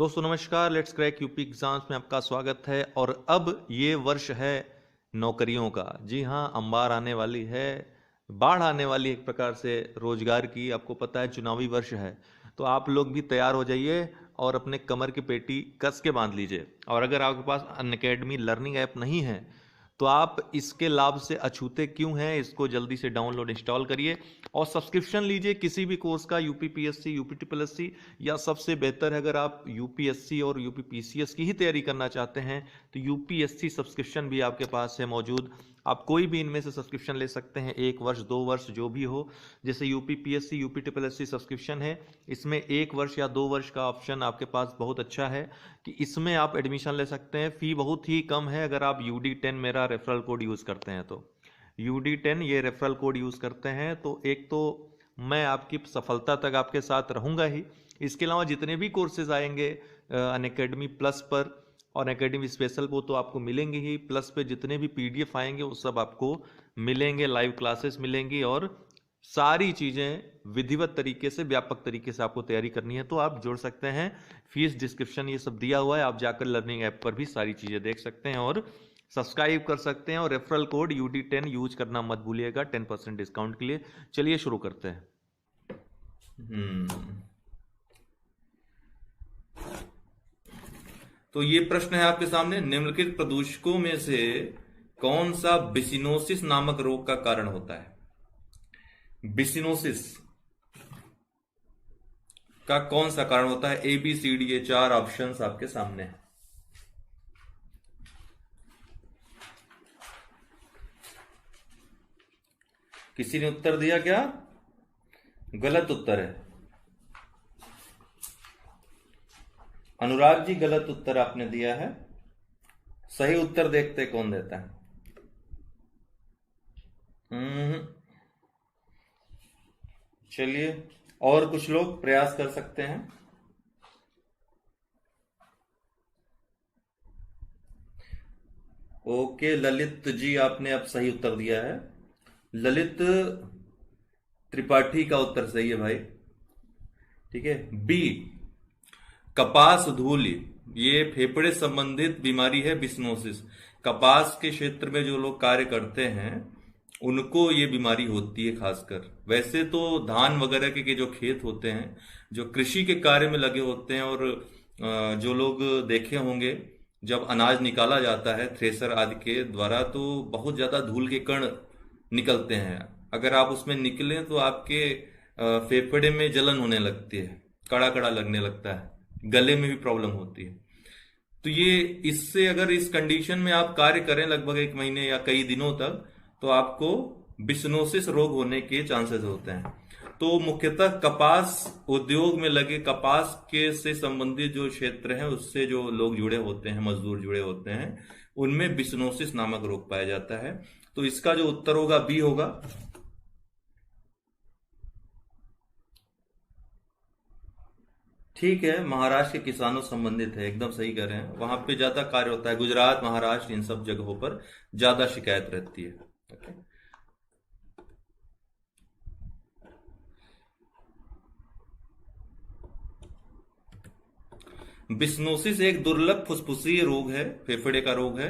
दोस्तों नमस्कार, let's crack UP exams में आपका स्वागत है। और अब ये वर्ष है नौकरियों का। जी हाँ, अंबार आने वाली है, बाढ़ आने वाली है एक प्रकार से रोजगार की। आपको पता है चुनावी वर्ष है, तो आप लोग भी तैयार हो जाइए और अपने कमर की पेटी कस के बांध लीजिए। और अगर आपके पास अनअकैडमी लर्निंग ऐप नहीं है तो आप इसके लाभ से अछूते क्यों हैं, इसको जल्दी से डाउनलोड इंस्टॉल करिए और सब्सक्रिप्शन लीजिए किसी भी कोर्स का, UP PSC, UP triple SC, या सबसे बेहतर है अगर आप यूपीएससी और यूपी पीसीएस की ही तैयारी करना चाहते हैं तो यूपीएससी सब्सक्रिप्शन भी आपके पास है मौजूद। आप कोई भी इनमें से सब्सक्रिप्शन ले सकते हैं, 1 वर्ष 2 वर्ष जो भी हो। जैसे UP PSC, UP triple SC subscription है, इसमें 1 वर्ष या 2 वर्ष का ऑप्शन आपके पास बहुत अच्छा है कि इसमें आप एडमिशन ले सकते हैं। फी बहुत ही कम है अगर आप UD10 मेरा रेफरल कोड यूज़ करते हैं तो। UD10 ये रेफरल कोड यूज़ करते हैं तो एक तो मैं आपकी सफलता तक आपके साथ रहूँगा ही। इसके अलावा जितने भी कोर्सेज आएंगे अनअकैडमी प्लस पर और अनअकैडमी स्पेशल वो तो आपको मिलेंगे ही, प्लस पे जितने भी PDF आएंगे वो सब आपको मिलेंगे, लाइव क्लासेस मिलेंगी और सारी चीज़ें विधिवत तरीके से, व्यापक तरीके से आपको तैयारी करनी है तो आप जुड़ सकते हैं। फीस डिस्क्रिप्शन ये सब दिया हुआ है, आप जाकर लर्निंग ऐप पर भी सारी चीज़ें देख सकते हैं और सब्सक्राइब कर सकते हैं। और रेफरल कोड UD10 यूज करना मत भूलिएगा 10% डिस्काउंट के लिए। चलिए शुरू करते हैं। तो ये प्रश्न है आपके सामने, निम्नलिखित प्रदूषकों में से कौन सा बिसिनोसिस नामक रोग का कारण होता है? बिसिनोसिस का कौन सा कारण होता है? ABCD ये 4 ऑप्शंस आपके सामने हैं। किसी ने उत्तर दिया क्या? गलत उत्तर है। अनुराग जी गलत उत्तर आपने दिया है। सही उत्तर देखते कौन देता है। चलिए और कुछ लोग प्रयास कर सकते हैं। ओके, ललित जी आपने अब सही उत्तर दिया है। ललित त्रिपाठी का उत्तर सही है भाई। ठीक है, बी कपास धूल, ये फेफड़े संबंधित बीमारी है बिस्नोसिस। कपास के क्षेत्र में जो लोग कार्य करते हैं उनको ये बीमारी होती है खासकर। वैसे तो धान वगैरह के जो खेत होते हैं, जो कृषि के कार्य में लगे होते हैं, और जो लोग देखे होंगे जब अनाज निकाला जाता है थ्रेसर आदि के द्वारा तो बहुत ज्यादा धूल के कण निकलते हैं। अगर आप उसमें निकले तो आपके फेफड़े में जलन होने लगती है, कड़ा कड़ा लगने लगता है, गले में भी प्रॉब्लम होती है। तो ये इससे अगर इस कंडीशन में आप कार्य करें लगभग 1 महीने या कई दिनों तक तो आपको बिस्नोसिस रोग होने के चांसेस होते हैं। तो मुख्यतः कपास उद्योग में लगे कपास के से संबंधित जो क्षेत्र हैं उससे जो लोग जुड़े होते हैं, मजदूर जुड़े होते हैं, उनमें बिस्नोसिस नामक रोग पाया जाता है। तो इसका जो उत्तर होगा बी होगा। ठीक है, महाराष्ट्र के किसानों संबंधित है, एकदम सही कह रहे हैं। वहां पे ज्यादा कार्य होता है, गुजरात, महाराष्ट्र, इन सब जगहों पर ज्यादा शिकायत रहती है। ओके, बिस्नोसिस एक दुर्लभ फुस्फुसीय रोग है, फेफड़े का रोग है।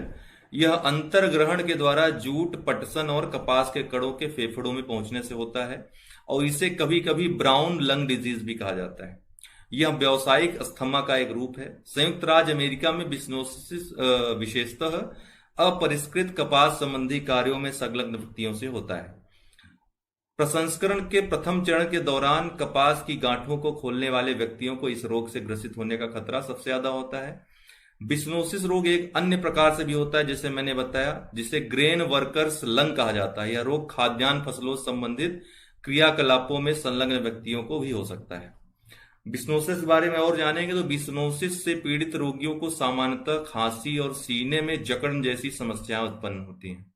यह अंतर्ग्रहण के द्वारा जूट, पटसन और कपास के कणों के फेफड़ों में पहुंचने से होता है और इसे कभी कभी ब्राउन लंग डिजीज भी कहा जाता है। यह व्यावसायिक अस्थमा का एक रूप है। संयुक्त राज्य अमेरिका में बिस्नोसिस विशेषतः अपरिष्कृत कपास संबंधी कार्यों में संलग्न व्यक्तियों से होता है। प्रसंस्करण के प्रथम चरण के दौरान कपास की गांठों को खोलने वाले व्यक्तियों को इस रोग से ग्रसित होने का खतरा सबसे ज्यादा होता है। बिस्नोसिस रोग एक अन्य प्रकार से भी होता है, जैसे मैंने बताया, जिसे ग्रेन वर्कर्स लंग कहा जाता है। यह रोग खाद्यान्न फसलों संबंधित क्रियाकलापों में संलग्न व्यक्तियों को भी हो सकता है। बिस्नोसिस के बारे में और जानेंगे तो बिस्नोसिस से पीड़ित रोगियों को सामान्यतः खांसी और सीने में जकड़न जैसी समस्याएं उत्पन्न होती हैं।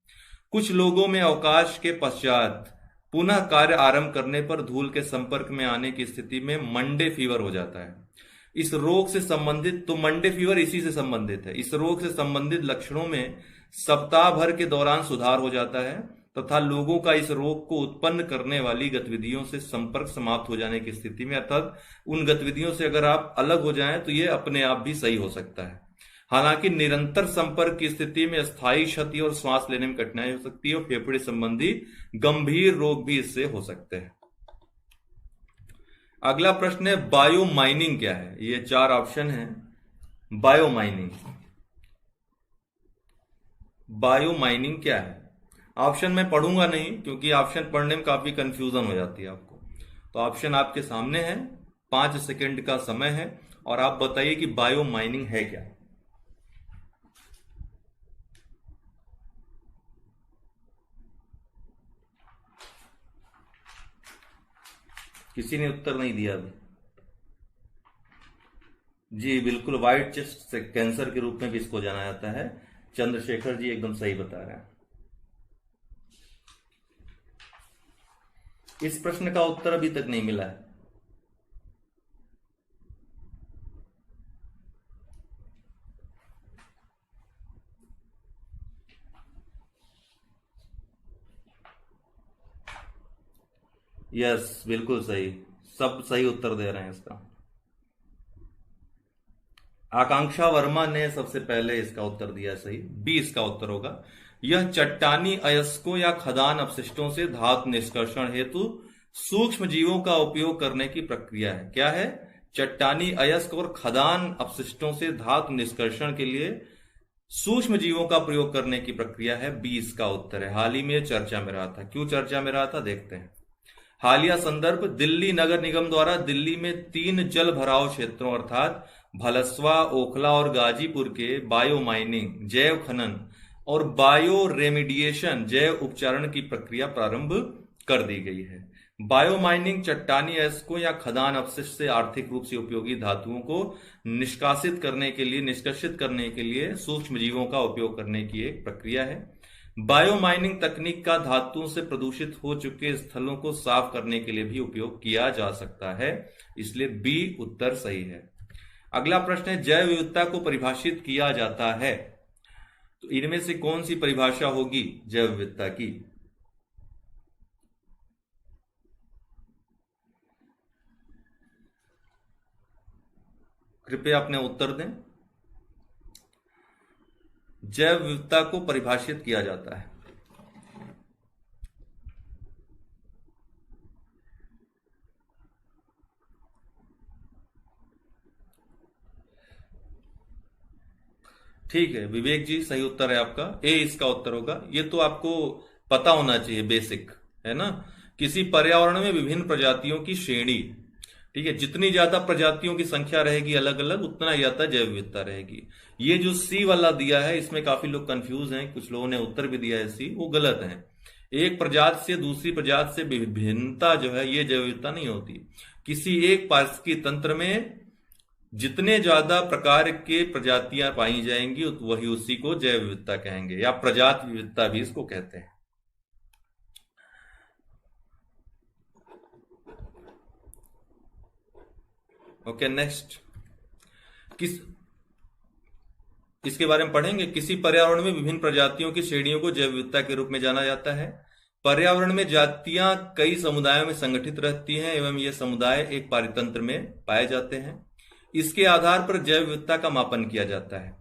कुछ लोगों में अवकाश के पश्चात पुनः कार्य आरंभ करने पर धूल के संपर्क में आने की स्थिति में मंडे फीवर हो जाता है। इस रोग से संबंधित, तो मंडे फीवर इसी से संबंधित है। इस रोग से संबंधित लक्षणों में सप्ताह भर के दौरान सुधार हो जाता है तथा लोगों का इस रोग को उत्पन्न करने वाली गतिविधियों से संपर्क समाप्त हो जाने की स्थिति में, अर्थात उन गतिविधियों से अगर आप अलग हो जाएं तो ये अपने आप भी सही हो सकता है। हालांकि निरंतर संपर्क की स्थिति में स्थायी क्षति और श्वास लेने में कठिनाई हो सकती है और फेफड़े संबंधी गंभीर रोग भी इससे हो सकते हैं। अगला प्रश्न है बायो माइनिंग क्या है। ये 4 ऑप्शन है। बायो माइनिंग, बायो माइनिंग क्या है? ऑप्शन मैं पढ़ूंगा नहीं क्योंकि ऑप्शन पढ़ने में काफी कंफ्यूजन हो जाती है आपको। तो ऑप्शन आपके सामने है, 5 सेकंड का समय है और आप बताइए कि बायो माइनिंग है क्या। किसी ने उत्तर नहीं दिया अभी। जी बिल्कुल, व्हाइट चेस्ट कैंसर के रूप में भी इसको जाना जाता है। चंद्रशेखर जी एकदम सही बता रहे हैं। इस प्रश्न का उत्तर अभी तक नहीं मिला है। यस बिल्कुल सही, सब सही उत्तर दे रहे हैं इसका। आकांक्षा वर्मा ने सबसे पहले इसका उत्तर दिया सही, बी इसका उत्तर होगा। यह चट्टानी अयस्कों या खदान अपशिष्टों से धातु निष्कर्षण हेतु सूक्ष्म जीवों का उपयोग करने की प्रक्रिया है। क्या है? चट्टानी अयस्क और खदान अपशिष्टों से धातु निष्कर्षण के लिए सूक्ष्म जीवों का प्रयोग करने की प्रक्रिया है। बी इसका उत्तर है। हाल ही में चर्चा में रहा था। क्यों चर्चा में रहा था देखते हैं। हालिया संदर्भ, दिल्ली नगर निगम द्वारा दिल्ली में 3 जल भराव क्षेत्रों अर्थात भलसवा, ओखला और गाजीपुर के बायो माइनिंग जैव खनन और बायो रेमिडिएशन जैव उपचारण की प्रक्रिया प्रारंभ कर दी गई है। बायो माइनिंग चट्टानी अयस्कों या खदान अपशिष्ट से आर्थिक रूप से उपयोगी धातुओं को निष्कासित करने के लिए, निष्कर्षित करने के लिए सूक्ष्म जीवों का उपयोग करने की एक प्रक्रिया है। बायो माइनिंग तकनीक का धातुओं से प्रदूषित हो चुके स्थलों को साफ करने के लिए भी उपयोग किया जा सकता है। इसलिए बी उत्तर सही है। अगला प्रश्न है जैव विविधता को परिभाषित किया जाता है, तो इनमें से कौन सी परिभाषा होगी जैव विविधता की? कृपया अपने उत्तर दें। जैव विविधता को परिभाषित किया जाता है। ठीक है विवेक जी, सही उत्तर है आपका, ए इसका उत्तर होगा। ये तो आपको पता होना चाहिए, बेसिक है ना। किसी पर्यावरण में विभिन्न प्रजातियों की श्रेणी, ठीक है, जितनी ज्यादा प्रजातियों की संख्या रहेगी अलग अलग, उतना ज्यादा जैव विविधता रहेगी। ये जो सी वाला दिया है इसमें काफी लोग कंफ्यूज हैं, कुछ लोगों ने उत्तर भी दिया है सी, वो गलत है। एक प्रजाति से दूसरी प्रजाति से विभिन्नता जो है ये जैव विविधता नहीं होती। किसी एक पारिस्थितिकी तंत्र में जितने ज्यादा प्रकार के प्रजातियां पाई जाएंगी वही उसी को जैव विविधता कहेंगे, या प्रजाति विविधता भी इसको कहते हैं। ओके नेक्स्ट, किस इसके बारे में पढ़ेंगे। किसी पर्यावरण में विभिन्न प्रजातियों की श्रेणियों को जैव विविधता के रूप में जाना जाता है। पर्यावरण में जातियां कई समुदायों में संगठित रहती हैं एवं ये समुदाय एक पारितंत्र में पाए जाते हैं। इसके आधार पर जैव विविधता का मापन किया जाता है।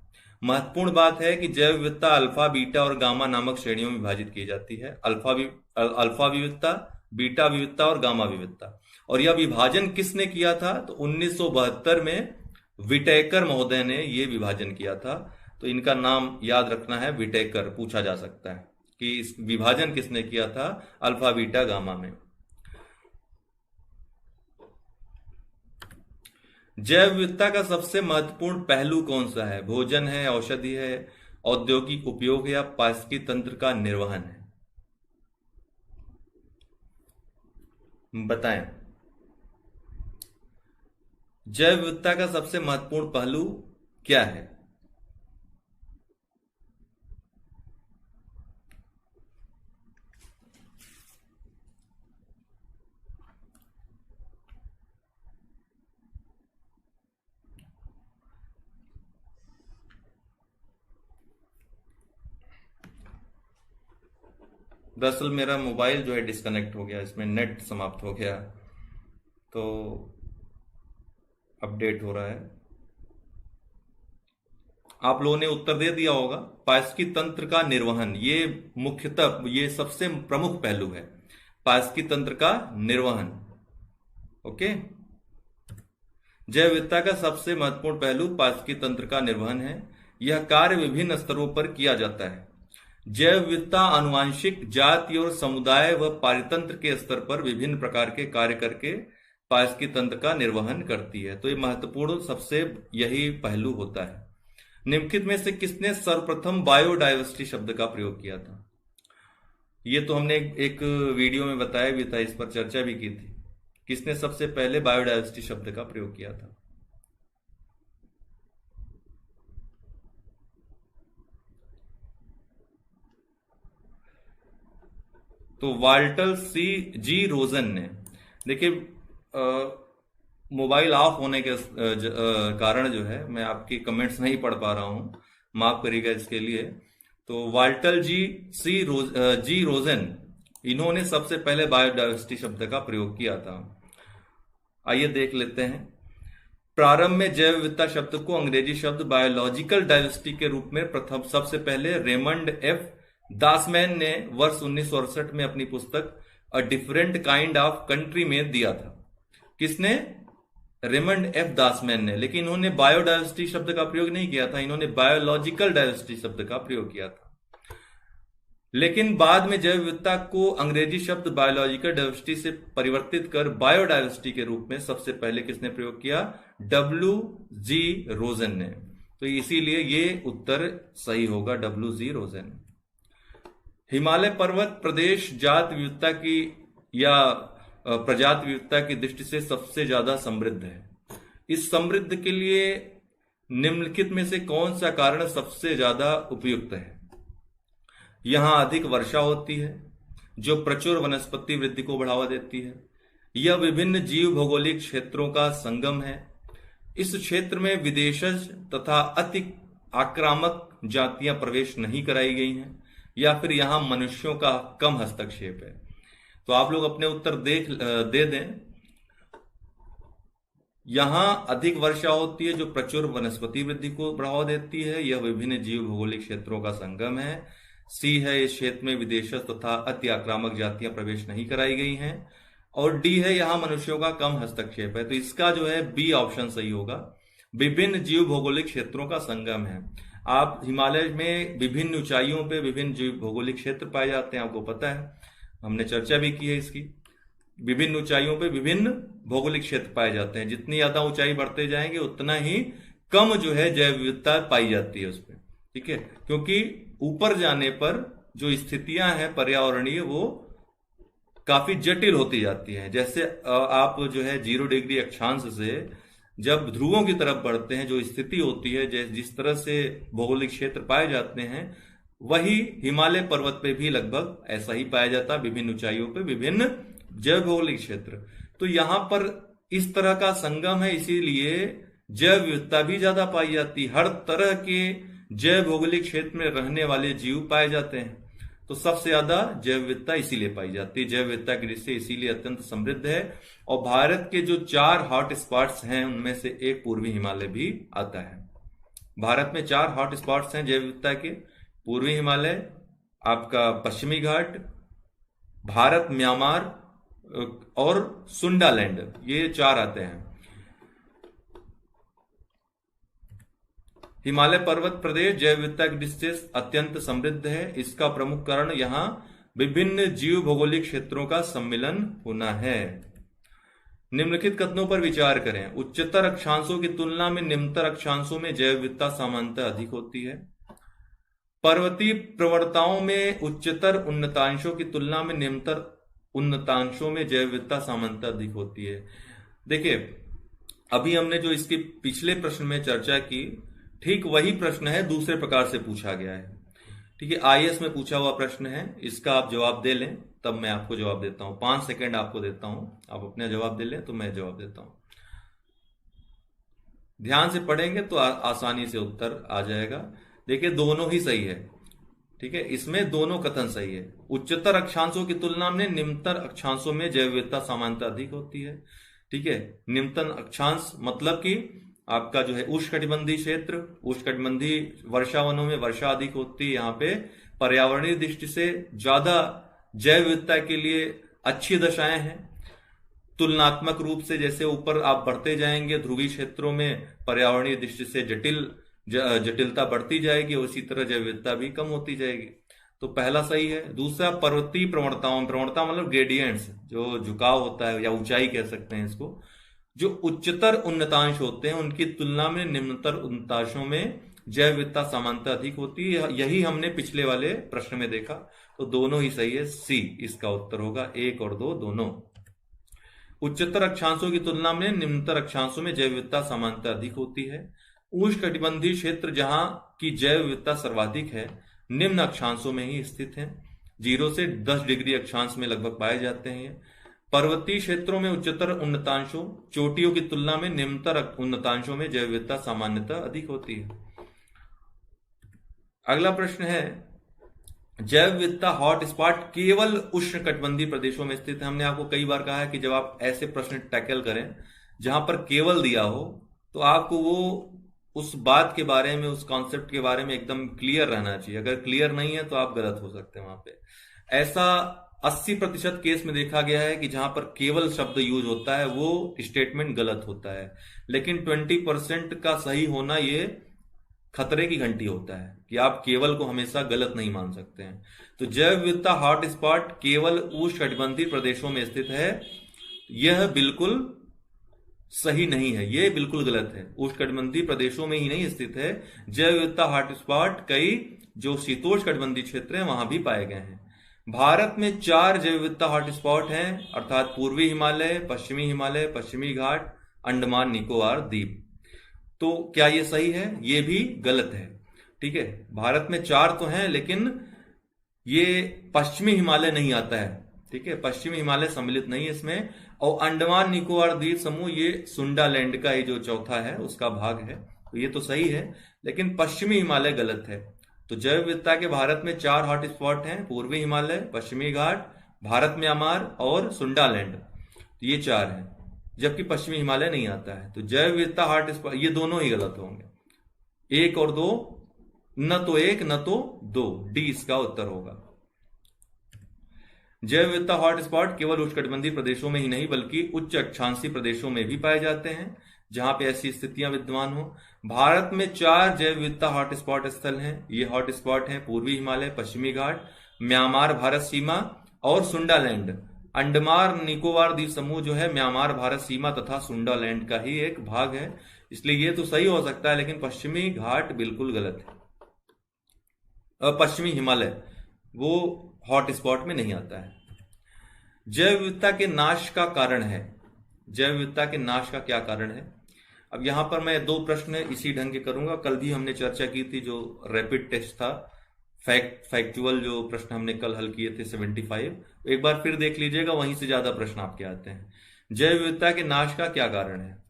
महत्वपूर्ण बात है कि जैव विविधता अल्फा, बीटा और गामा नामक श्रेणियों में विभाजित की जाती है। अल्फा विविधता, बीटा विविधता और गामा विविधता। और यह विभाजन किसने किया था? तो 1972 में विटेकर महोदय ने यह विभाजन किया था। तो इनका नाम याद रखना है, विटेकर, पूछा जा सकता है कि इस विभाजन किसने किया था अल्फा, बीटा, गामा में। जैव विविधता का सबसे महत्वपूर्ण पहलू कौन सा है? भोजन है, औषधि है, औद्योगिक उपयोग है या पारिस्थितिकी तंत्र का निर्वहन है? बताएं। जैव विविधता का सबसे महत्वपूर्ण पहलू क्या है? दरअसल मेरा मोबाइल जो है डिस्कनेक्ट हो गया, इसमें नेट समाप्त हो गया, तो अपडेट हो रहा है। आप लोगों ने उत्तर दे दिया होगा। पारस्की तंत्र का निर्वहन, ये मुख्यतः ये सबसे प्रमुख पहलू है, पारस्की तंत्र का निर्वहन। ओके, जैव विविधता का सबसे महत्वपूर्ण पहलू पारस्की तंत्र का निर्वहन है। यह कार्य विभिन्न स्तरों पर किया जाता है। जैव विविधता आनुवांशिक, जाति और समुदाय व पारितंत्र के स्तर पर विभिन्न प्रकार के कार्य करके पारस्की तंत्र का निर्वहन करती है। तो ये महत्वपूर्ण सबसे यही पहलू होता है। निम्नलिखित में से किसने सर्वप्रथम बायोडायवर्सिटी शब्द का प्रयोग किया था? ये तो हमने एक वीडियो में बताया भी था, इस पर चर्चा भी की थी। किसने सबसे पहले बायोडायवर्सिटी शब्द का प्रयोग किया था? तो वाल्टर जी रोजन ने। देखिए, मोबाइल ऑफ होने के कारण जो है मैं आपकी कमेंट्स नहीं पढ़ पा रहा हूं, माफ करिएगा इसके लिए। तो वाल्टर जी रोजन, इन्होंने सबसे पहले बायोडायवर्सिटी शब्द का प्रयोग किया था। आइए देख लेते हैं। प्रारंभ में जैव विविधता शब्द को अंग्रेजी शब्द बायोलॉजिकल डाइवर्सिटी के रूप में प्रथम सबसे पहले रेमंड एफ दासमैन ने वर्ष 1968 में अपनी पुस्तक a different kind of country में दिया था। किसने? रेमंड एफ दासमैन ने। लेकिन इन्होंने बायोडाइवर्सिटी शब्द का प्रयोग नहीं किया था, इन्होंने बायोलॉजिकल डाइवर्सिटी शब्द का प्रयोग किया था। लेकिन बाद में जैव विविधता को अंग्रेजी शब्द बायोलॉजिकल डाइवर्सिटी से परिवर्तित कर बायोडाइवर्सिटी के रूप में सबसे पहले किसने प्रयोग किया? जी रोजन ने। तो इसीलिए ये उत्तर सही होगा, जी रोजन। हिमालय पर्वत प्रदेश जात विविधता की या प्रजाति विविधता की दृष्टि से सबसे ज्यादा समृद्ध है। इस समृद्ध के लिए निम्नलिखित में से कौन सा कारण सबसे ज्यादा उपयुक्त है? यहां अधिक वर्षा होती है, जो प्रचुर वनस्पति वृद्धि को बढ़ावा देती है। यह विभिन्न जीव भौगोलिक क्षेत्रों का संगम है। इस क्षेत्र में विदेशज तथा अति आक्रामक जातियां प्रवेश नहीं कराई गई हैं, या फिर यहां मनुष्यों का कम हस्तक्षेप है। तो आप लोग अपने उत्तर दे दें। यहां अधिक वर्षा होती है, जो प्रचुर वनस्पति वृद्धि को बढ़ावा देती है। यह विभिन्न जीव भौगोलिक क्षेत्रों का संगम है। सी है, इस क्षेत्र में विदेशज तथा अति आक्रामक जातियां प्रवेश नहीं कराई गई हैं। और डी है, यहां मनुष्यों का कम हस्तक्षेप है। तो इसका जो है बी ऑप्शन सही होगा, विभिन्न जीव भौगोलिक क्षेत्रों का संगम है। आप हिमालय में विभिन्न ऊंचाइयों पे विभिन्न जीव भौगोलिक क्षेत्र पाए जाते हैं, आपको पता है, हमने चर्चा भी की है इसकी। विभिन्न ऊंचाइयों पे विभिन्न भौगोलिक क्षेत्र पाए जाते हैं। जितनी ज्यादा ऊंचाई बढ़ते जाएंगे उतना ही कम जो है जैव विविधता पाई जाती है उसपे, ठीक है। क्योंकि ऊपर जाने पर जो स्थितियां हैं पर्यावरणीय, वो काफी जटिल होती जाती हैं। जैसे आप जो है 0 डिग्री अक्षांश से जब ध्रुवों की तरफ बढ़ते हैं, जो स्थिति होती है, जिस तरह से भौगोलिक क्षेत्र पाए जाते हैं, वही हिमालय पर्वत पे भी लगभग ऐसा ही पाया जाता है। विभिन्न ऊंचाइयों पे विभिन्न जैव भौगोलिक क्षेत्र। तो यहां पर इस तरह का संगम है, इसीलिए जैव विविधता भी ज्यादा पाई जाती है। हर तरह के जैव भौगोलिक क्षेत्र में रहने वाले जीव पाए जाते हैं। तो सबसे ज्यादा जैव विविधता इसीलिए पाई जाती है। जैव विविधता की दृष्टि से इसीलिए अत्यंत समृद्ध है। और भारत के जो 4 हॉट स्पॉट्स हैं, उनमें से एक पूर्वी हिमालय भी आता है। भारत में 4 हॉट स्पॉट्स हैं जैव विविधता के। पूर्वी हिमालय, आपका पश्चिमी घाट, भारत म्यांमार और सुंडालैंड, ये 4 आते हैं। हिमालय पर्वत प्रदेश जैव विविधता की दृष्टि से अत्यंत समृद्ध है। इसका प्रमुख कारण यहां विभिन्न जीव भौगोलिक क्षेत्रों का सम्मिलन होना है। निम्नलिखित कथनों पर विचार करें। उच्चतर अक्षांशों की तुलना में निम्नतर अक्षांशों में जैव विविधता सामान्यतः अधिक होती है। पर्वतीय प्रवणताओं में उच्चतर उन्नतांशों की तुलना में निम्नतर उन्नतांशों में जैव विविधता सामान्यतः अधिक होती है। देखिए, अभी हमने जो इसके पिछले प्रश्न में चर्चा की, ठीक वही प्रश्न है, दूसरे प्रकार से पूछा गया है। ठीक है, आईएएस में पूछा हुआ प्रश्न है। इसका आप जवाब दे लें, तब मैं आपको जवाब देता हूं। 5 सेकंड आपको देता हूं, आप अपना जवाब दे लें तो मैं जवाब देता हूं। ध्यान से पढ़ेंगे तो आसानी से उत्तर आ जाएगा। देखिए, दोनों ही सही है, ठीक है, इसमें दोनों कथन सही है। उच्चतर अक्षांशों की तुलना में निम्नतर अक्षांशों में जैव विविधता सामान्यतः अधिक होती है। ठीक है, निम्नतर अक्षांश मतलब कि आपका जो है उष्णकटिबंधीय क्षेत्र, उष्णकटिबंधीय वर्षा वनों में वर्षा अधिक होती है, यहाँ पे पर्यावरणीय दृष्टि से ज्यादा जैव विविधता के लिए अच्छी दशाएं हैं। तुलनात्मक रूप से जैसे ऊपर आप बढ़ते जाएंगे ध्रुवीय क्षेत्रों में पर्यावरणीय दृष्टि से जटिलता बढ़ती जाएगी, उसी तरह जैव विविधता भी कम होती जाएगी। तो पहला सही है। दूसरा, पर्वतीय प्रवणताओं, प्रवणता मतलब ग्रेडियंट्स, जो झुकाव होता है या ऊंचाई कह सकते हैं इसको, जो उच्चतर उन्नतांश होते हैं उनकी तुलना में निम्नतर उन्नतांशों में जैव विविधता सामान्यतः अधिक होती है। यही हमने पिछले वाले प्रश्न में देखा। तो दोनों ही सही है, सी इसका उत्तर होगा, 1 और 2 दोनों। उच्चतर अक्षांशों की तुलना में निम्नतर अक्षांशों में जैव विविधता सामान्यतः अधिक होती है। उष्णकटिबंधीय क्षेत्र जहां की जैव विविधता सर्वाधिक है निम्न अक्षांशों में ही स्थित है, 0 से 10 डिग्री अक्षांश में लगभग पाए जाते हैं। पर्वतीय क्षेत्रों में उच्चतर उन्नतांशों, चोटियों की तुलना में निम्नतर उन्नतांशों में जैव विविधता सामान्यतः अधिक होती है। अगला प्रश्न है, जैव विविधता हॉटस्पॉट केवल उष्णकटिबंधीय प्रदेशों में स्थित है। हमने आपको कई बार कहा है कि जब आप ऐसे प्रश्न टैकल करें जहां पर केवल दिया हो तो आपको वो उस बात के बारे में, उस कॉन्सेप्ट के बारे में एकदम क्लियर रहना चाहिए। अगर क्लियर नहीं है तो आप गलत हो सकते हैं वहां पे। ऐसा 80% केस में देखा गया है कि जहां पर केवल शब्द यूज होता है वो स्टेटमेंट गलत होता है, लेकिन 20% का सही होना ये खतरे की घंटी होता है कि आप केवल को हमेशा गलत नहीं मान सकते हैं। तो जैव विविधता हॉटस्पॉट केवल उष्णकटिबंधीय प्रदेशों में स्थित है, यह बिल्कुल सही नहीं है, यह बिल्कुल गलत है। उष्णकटिबंधीय प्रदेशों में ही नहीं स्थित है, जैव विविधता हॉटस्पॉट कई जो शीतोष्णकटिबंधीय क्षेत्र हैं वहां भी पाए गए हैं। भारत में 4 जैव विविधता हॉटस्पॉट हैं, अर्थात पूर्वी हिमालय, पश्चिमी घाट, अंडमान निकोबार द्वीप। तो क्या ये सही है? ये भी गलत है। ठीक है, भारत में 4 तो हैं लेकिन ये पश्चिमी हिमालय नहीं आता है। ठीक है, पश्चिमी हिमालय सम्मिलित नहीं है इसमें। और अंडमान निकोबार द्वीप समूह ये सुंडालैंड का ये जो चौथा है उसका भाग है, तो ये तो सही है, लेकिन पश्चिमी हिमालय गलत है। तो जैव विविधता के भारत में 4 हॉटस्पॉट हैं, पूर्वी हिमालय, पश्चिमी घाट, भारत म्यांमार और सुंडालैंड, तो ये 4 हैं, जबकि पश्चिमी हिमालय नहीं आता है। तो जैव विविधता हॉटस्पॉट ये दोनों ही गलत होंगे, 1 और 2, न तो 1 न तो 2, डी इसका उत्तर होगा। जैव विविधता हॉटस्पॉट केवल उष्णकटिबंधीय प्रदेशों में ही नहीं बल्कि उच्च अक्षांशीय प्रदेशों में भी पाए जाते हैं जहां पे ऐसी स्थितियां विद्यमान हो। भारत में 4 जैव विविधता हॉटस्पॉट स्थल हैं। ये हॉटस्पॉट हैं पूर्वी हिमालय, पश्चिमी घाट, म्यांमार भारत सीमा और सुंडालैंड। अंडमान निकोबार द्वीप समूह जो है म्यांमार भारत सीमा तथा सुंडालैंड का ही एक भाग है, इसलिए ये तो सही हो सकता है, लेकिन पश्चिमी घाट बिल्कुल गलत है। पश्चिमी हिमालय वो हॉटस्पॉट में नहीं आता है। जैव विविधता के नाश का कारण है। जैव विविधता के नाश का क्या कारण है? अब यहां पर मैं 2 प्रश्न इसी ढंग के करूंगा। कल भी हमने चर्चा की थी, जो रैपिड टेस्ट था, फैक्चुअल जो प्रश्न हमने कल हल किए थे 75, एक बार फिर देख लीजिएगा, वहीं से ज्यादा प्रश्न आपके आते हैं। जैव विविधता के नाश का क्या कारण है?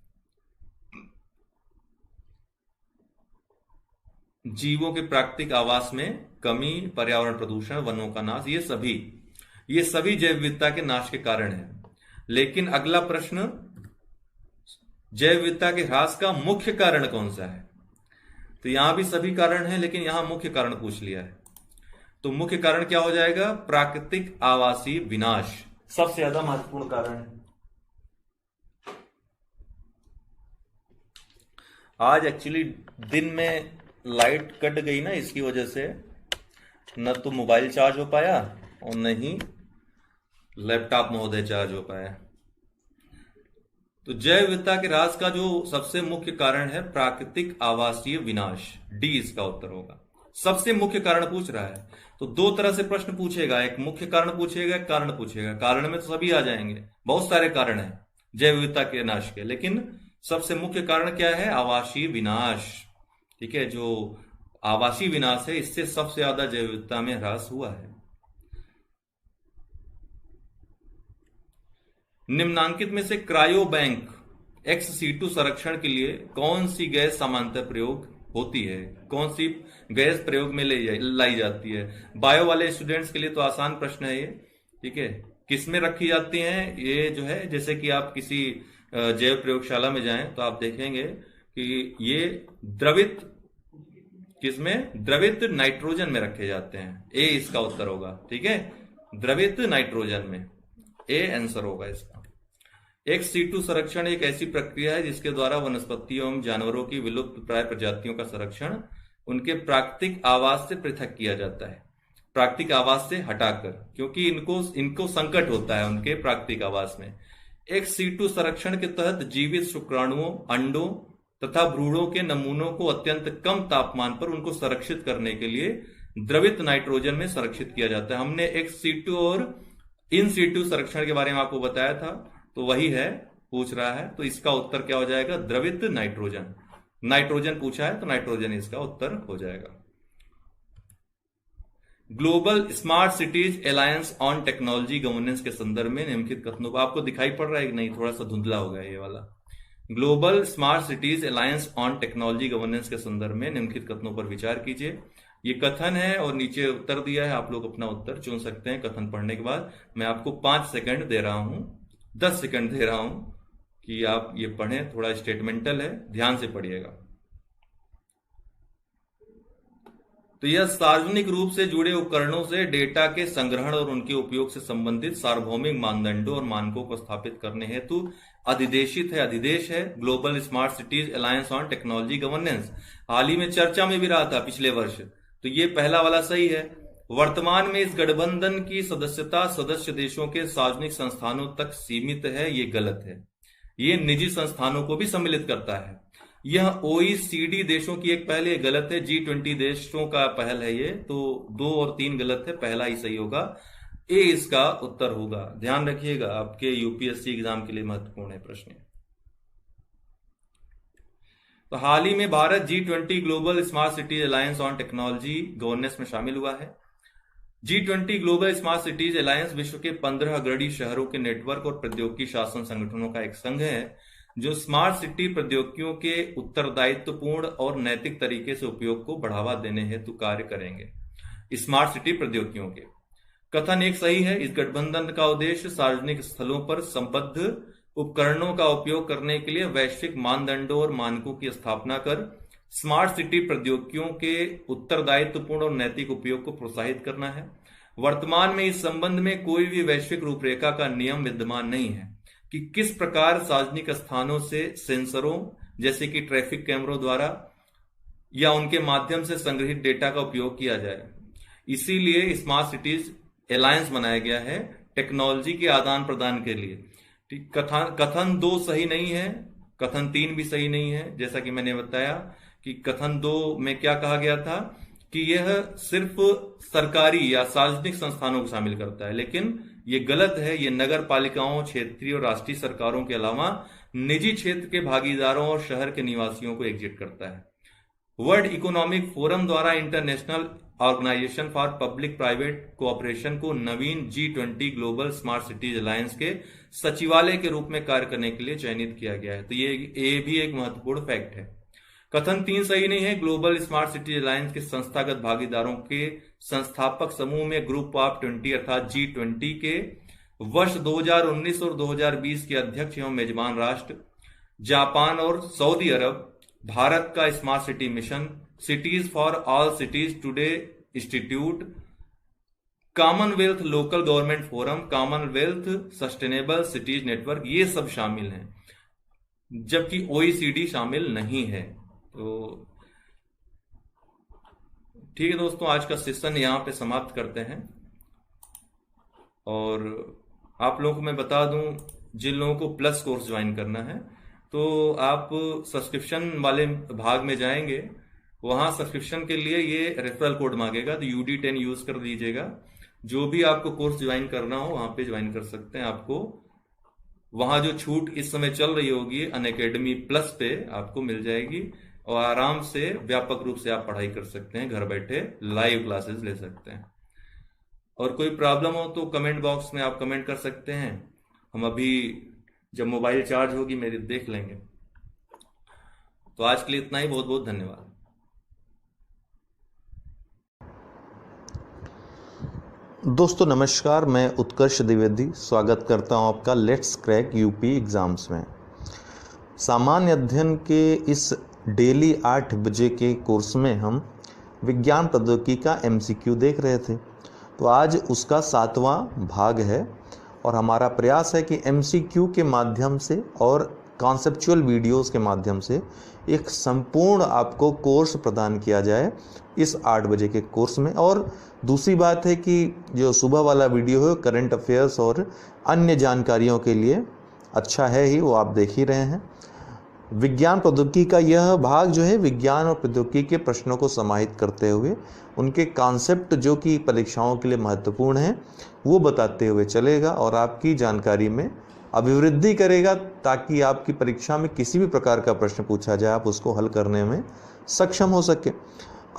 जीवों के प्राकृतिक आवास में कमी, पर्यावरण प्रदूषण, वनों का नाश, ये सभी जैव विविधता के नाश के कारण हैं। लेकिन अगला प्रश्न, जैव विविधता के ह्रास का मुख्य कारण कौन सा है? तो यहां भी सभी कारण हैं, लेकिन यहां मुख्य कारण पूछ लिया है। तो मुख्य कारण क्या हो जाएगा? प्राकृतिक आवासीय विनाश सबसे ज्यादा महत्वपूर्ण कारण है। आज एक्चुअली दिन में लाइट कट गई ना, इसकी वजह से न तो मोबाइल चार्ज हो पाया और न ही लैपटॉप महोदय चार्ज हो पाया। तो जैव विविधता के ह्रास का जो सबसे मुख्य कारण है प्राकृतिक आवासीय विनाश, डी इसका उत्तर होगा। सबसे मुख्य कारण पूछ रहा है तो 2 तरह से प्रश्न पूछेगा, एक मुख्य कारण पूछेगा, एक कारण पूछेगा। कारण में तो सभी आ जाएंगे, बहुत सारे कारण हैं जैव विविधता के नाश के, लेकिन सबसे मुख्य कारण क्या है? आवासीय विनाश। ठीक है, जो आवासीय विनाश है इससे सबसे ज्यादा जैव विविधता में ह्रास हुआ है। निम्नांकित में से क्रायो बैंक XC2 संरक्षण के लिए कौन सी गैस सामान्यतः प्रयोग होती है, कौन सी गैस प्रयोग में लाई जाती है। बायो वाले स्टूडेंट्स के लिए तो आसान प्रश्न है ये, ठीक है। किस में रखी जाती हैं, ये जो है, जैसे कि आप किसी जैव प्रयोगशाला में जाएं तो आप देखेंगे कि ये द्रवित, किसमें, द्रवित नाइट्रोजन में रखे जाते हैं। ए इसका उत्तर होगा, ठीक है, द्रवित नाइट्रोजन में, ए आंसर होगा इसका। एक्स सीटू संरक्षण एक ऐसी प्रक्रिया है जिसके द्वारा वनस्पतियों एवं जानवरों की विलुप्त प्राय प्रजातियों का संरक्षण उनके प्राकृतिक आवास से पृथक किया जाता है, प्राकृतिक आवास से हटाकर, क्योंकि इनको संकट होता है उनके प्राकृतिक आवास में। एक्स सीटू संरक्षण के तहत जीवित शुक्राणुओं, अंडों तथा भ्रूणों के नमूनों को अत्यंत कम तापमान पर उनको संरक्षित करने के लिए द्रवित नाइट्रोजन में संरक्षित किया जाता है। हमने एक्स सीटू और इन सीटू संरक्षण के बारे में आपको बताया था, तो वही है, पूछ रहा है, तो इसका उत्तर क्या हो जाएगा, द्रवित नाइट्रोजन। नाइट्रोजन पूछा है तो नाइट्रोजन इसका उत्तर हो जाएगा। Global smart cities alliance on technology governance के संदर्भ में निम्नलिखित कथनों को, आपको दिखाई पड़ रहा है कि नहीं, थोड़ा सा धुंधला हो गया ये वाला। Global smart cities alliance on technology governance के संदर्भ में निम्नलिखित कथनों पर विचार कीजिए। ये कथन है और नीचे उत्तर दिया है, आप लोग अपना उत्तर चुन सकते हैं कथन पढ़ने के बाद। मैं आपको 5 सेकंड दे रहा हूं, 10 सेकंड दे रहा हूं कि आप ये पढ़ें, थोड़ा स्टेटमेंटल है, ध्यान से पढ़िएगा। तो यह सार्वजनिक रूप से जुड़े उपकरणों से डेटा के संग्रहण और उनके उपयोग से संबंधित सार्वभौमिक मानदंडों और मानकों को स्थापित करने हेतु अधिदेशित है, अधिदेश है। Global smart cities alliance on technology governance हाल ही में चर्चा में भी रहा था पिछले वर्ष, तो ये पहला वाला सही है। वर्तमान में इस गठबंधन की सदस्यता सदस्य देशों के सार्वजनिक संस्थानों तक सीमित है, ये गलत है। ये निजी संस्थानों को भी सम्मिलित करता है। यह OECD देशों की एक पहल है, गलत है। G20 देशों का पहल है ये, तो 2 और 3 गलत है, पहला ही सही होगा, ए इसका उत्तर होगा। ध्यान रखिएगा, आपके यूपीएससी एग्जाम के लिए महत्वपूर्ण है प्रश्न। तो हाल ही में Bharat G20 Global smart cities alliance on technology governance में शामिल हुआ है। G20 Global smart cities alliance विश्व के 15 अग्रणी शहरों के नेटवर्क और प्रौद्योगिकी शासन संगठनों का एक संघ है जो स्मार्ट सिटी प्रौद्योगिकियों के उत्तरदायित्वपूर्ण और नैतिक तरीके से उपयोग को बढ़ावा देने हेतु कार्य करेंगे। स्मार्ट सिटी प्रौद्योगिकियों के कथन एक सही है। इस गठबंधन का उद्देश्य सार्वजनिक स्थलों पर संबद्ध उपकरणों का उपयोग करने के लिए वैश्विक मानदंडों और मानकों की स्थापना कर स्मार्ट सिटी प्रौद्योगिकियों के उत्तरदायित्वपूर्ण और नैतिक उपयोग को प्रोत्साहित करना है। वर्तमान में इस संबंध में कोई भी वैश्विक रूपरेखा का नियम विद्यमान नहीं है कि किस प्रकार सार्वजनिक स्थानों से सेंसरों जैसे कि ट्रैफिक कैमरों द्वारा या उनके माध्यम से संग्रहित डेटा का उपयोग किया जाए। इसीलिए स्मार्ट सिटीज अलायंस बनाया गया है टेक्नोलॉजी के आदान प्रदान के लिए। कथन 2 सही नहीं है, कथन 3 भी सही नहीं है। जैसा कि मैंने बताया कि कथन 2 में क्या कहा गया था कि यह सिर्फ सरकारी या सार्वजनिक संस्थानों को शामिल करता है, लेकिन ये गलत है। ये नगर पालिकाओं, क्षेत्रीय और राष्ट्रीय सरकारों के अलावा निजी क्षेत्र के भागीदारों और शहर के निवासियों को एकजुट करता है। वर्ल्ड इकोनॉमिक फोरम द्वारा International Organization for Public Private Cooperation को नवीन G20 Global smart cities Alliance के सचिवालय के रूप में कार्य करने के लिए चयनित किया गया है। तो ये भी एक महत्वपूर्ण फैक्ट है। कथन 3 सही नहीं है। ग्लोबल स्मार्ट सिटीज अलायंस के संस्थागत भागीदारों के संस्थापक समूह में ग्रुप ऑफ 20 अर्थात G20 के वर्ष 2019 और 2020 के अध्यक्ष एवं मेजबान राष्ट्र जापान और सऊदी अरब, भारत का smart city mission, cities for all cities today institute, Commonwealth local government forum, Commonwealth sustainable cities network, ये सब शामिल हैं, जबकि OECD शामिल नहीं है। तो ठीक है दोस्तों, आज का सेशन यहां पे समाप्त करते हैं। और आप लोगों को मैं बता दूं, जिन लोगों को प्लस कोर्स ज्वाइन करना है तो आप सब्सक्रिप्शन वाले भाग में जाएंगे, वहां सब्सक्रिप्शन के लिए ये रेफरल कोड मांगेगा, तो UD10 यूज कर लीजिएगा। जो भी आपको कोर्स ज्वाइन करना हो वहां पे ज्वाइन कर सकते हैं। आपको वहां जो छूट इस समय चल रही होगी अनअकैडमी प्लस पे आपको मिल जाएगी और आराम से व्यापक रूप से आप पढ़ाई कर सकते हैं, घर बैठे लाइव क्लासेस ले सकते हैं। और कोई प्रॉब्लम हो तो कमेंट बॉक्स में आप कमेंट कर सकते हैं, हम अभी जब मोबाइल चार्ज होगी मेरी देख लेंगे। तो आज के लिए इतना ही, बहुत बहुत धन्यवाद। दोस्तों नमस्कार, मैं उत्कर्ष द्विवेदी स्वागत करता हूं आपका लेट्स क्रैक यूपी एग्ज़ाम्स में। सामान्य अध्ययन के इस डेली 8 बजे के कोर्स में हम विज्ञान प्रौद्योगिकी का MCQ देख रहे थे। तो आज उसका 7वां भाग है और हमारा प्रयास है कि MCQ के माध्यम से और कॉन्सेप्चुअल वीडियोस के माध्यम से एक संपूर्ण आपको कोर्स प्रदान किया जाए इस 8 बजे के कोर्स में। और दूसरी बात है कि जो सुबह वाला वीडियो है करंट अफेयर्स और अन्य जानकारियों के लिए अच्छा है ही, वो आप देख ही रहे हैं। विज्ञान प्रौद्योगिकी का यह भाग जो है विज्ञान और प्रौद्योगिकी के प्रश्नों को समाहित करते हुए उनके कॉन्सेप्ट जो कि परीक्षाओं के लिए महत्वपूर्ण हैं वो बताते हुए चलेगा और आपकी जानकारी में अभिवृद्धि करेगा, ताकि आपकी परीक्षा में किसी भी प्रकार का प्रश्न पूछा जाए आप उसको हल करने में सक्षम हो सके।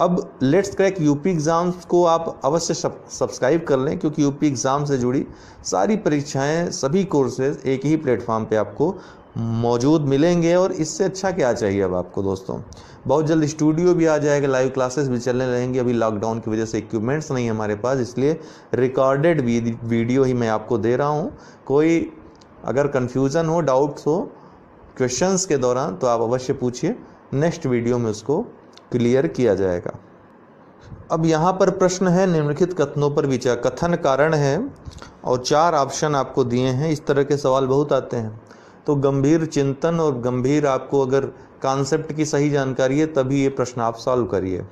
अब लेट्स क्रैक यूपी एग्ज़ाम्स को आप अवश्य सब्सक्राइब कर लें, क्योंकि यूपी एग्ज़ाम से जुड़ी सारी परीक्षाएं, सभी कोर्सेज एक ही प्लेटफॉर्म पे आपको मौजूद मिलेंगे। और इससे अच्छा क्या चाहिए अब आपको दोस्तों। बहुत जल्द स्टूडियो भी आ जाएगा, लाइव क्लासेस भी चलने रहेंगे। अभी लॉकडाउन की वजह से इक्विपमेंट्स नहीं है हमारे पास, इसलिए रिकॉर्डेड वीडियो ही मैं आपको दे रहा हूँ। कोई अगर कन्फ्यूज़न हो, डाउट्स हो क्वेश्चंस के दौरान तो आप अवश्य पूछिए, नेक्स्ट वीडियो में उसको क्लियर किया जाएगा। अब यहाँ पर प्रश्न है निम्नलिखित कथनों पर विचार। कथन कारण है और 4 ऑप्शन आपको दिए हैं। इस तरह के सवाल बहुत आते हैं, तो गंभीर चिंतन और गंभीर आपको अगर कॉन्सेप्ट की सही जानकारी है तभी ये प्रश्न आप सॉल्व करिए,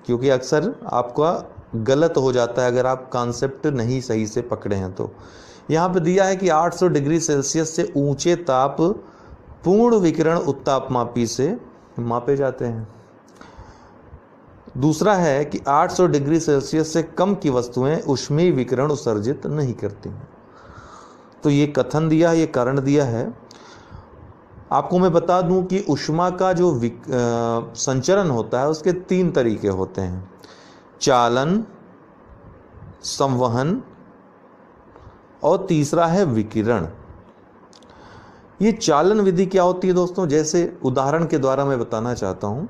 क्योंकि अक्सर आपका गलत हो जाता है अगर आप कॉन्सेप्ट नहीं सही से पकड़े हैं। तो यहाँ पे दिया है कि 800 डिग्री सेल्सियस से ऊंचे ताप पूर्ण विकिरण उत्तापमापी से मापे जाते हैं। दूसरा है कि 800 डिग्री सेल्सियस से कम की वस्तुएं ऊष्मीय विकिरण उत्सर्जित नहीं करती हैं। तो ये कथन दिया है, ये कारण दिया है। आपको मैं बता दूं कि ऊष्मा का जो संचरण होता है उसके 3 तरीके होते हैं: चालन, संवहन और तीसरा है विकिरण। ये चालन विधि क्या होती है दोस्तों, जैसे उदाहरण के द्वारा मैं बताना चाहता हूँ।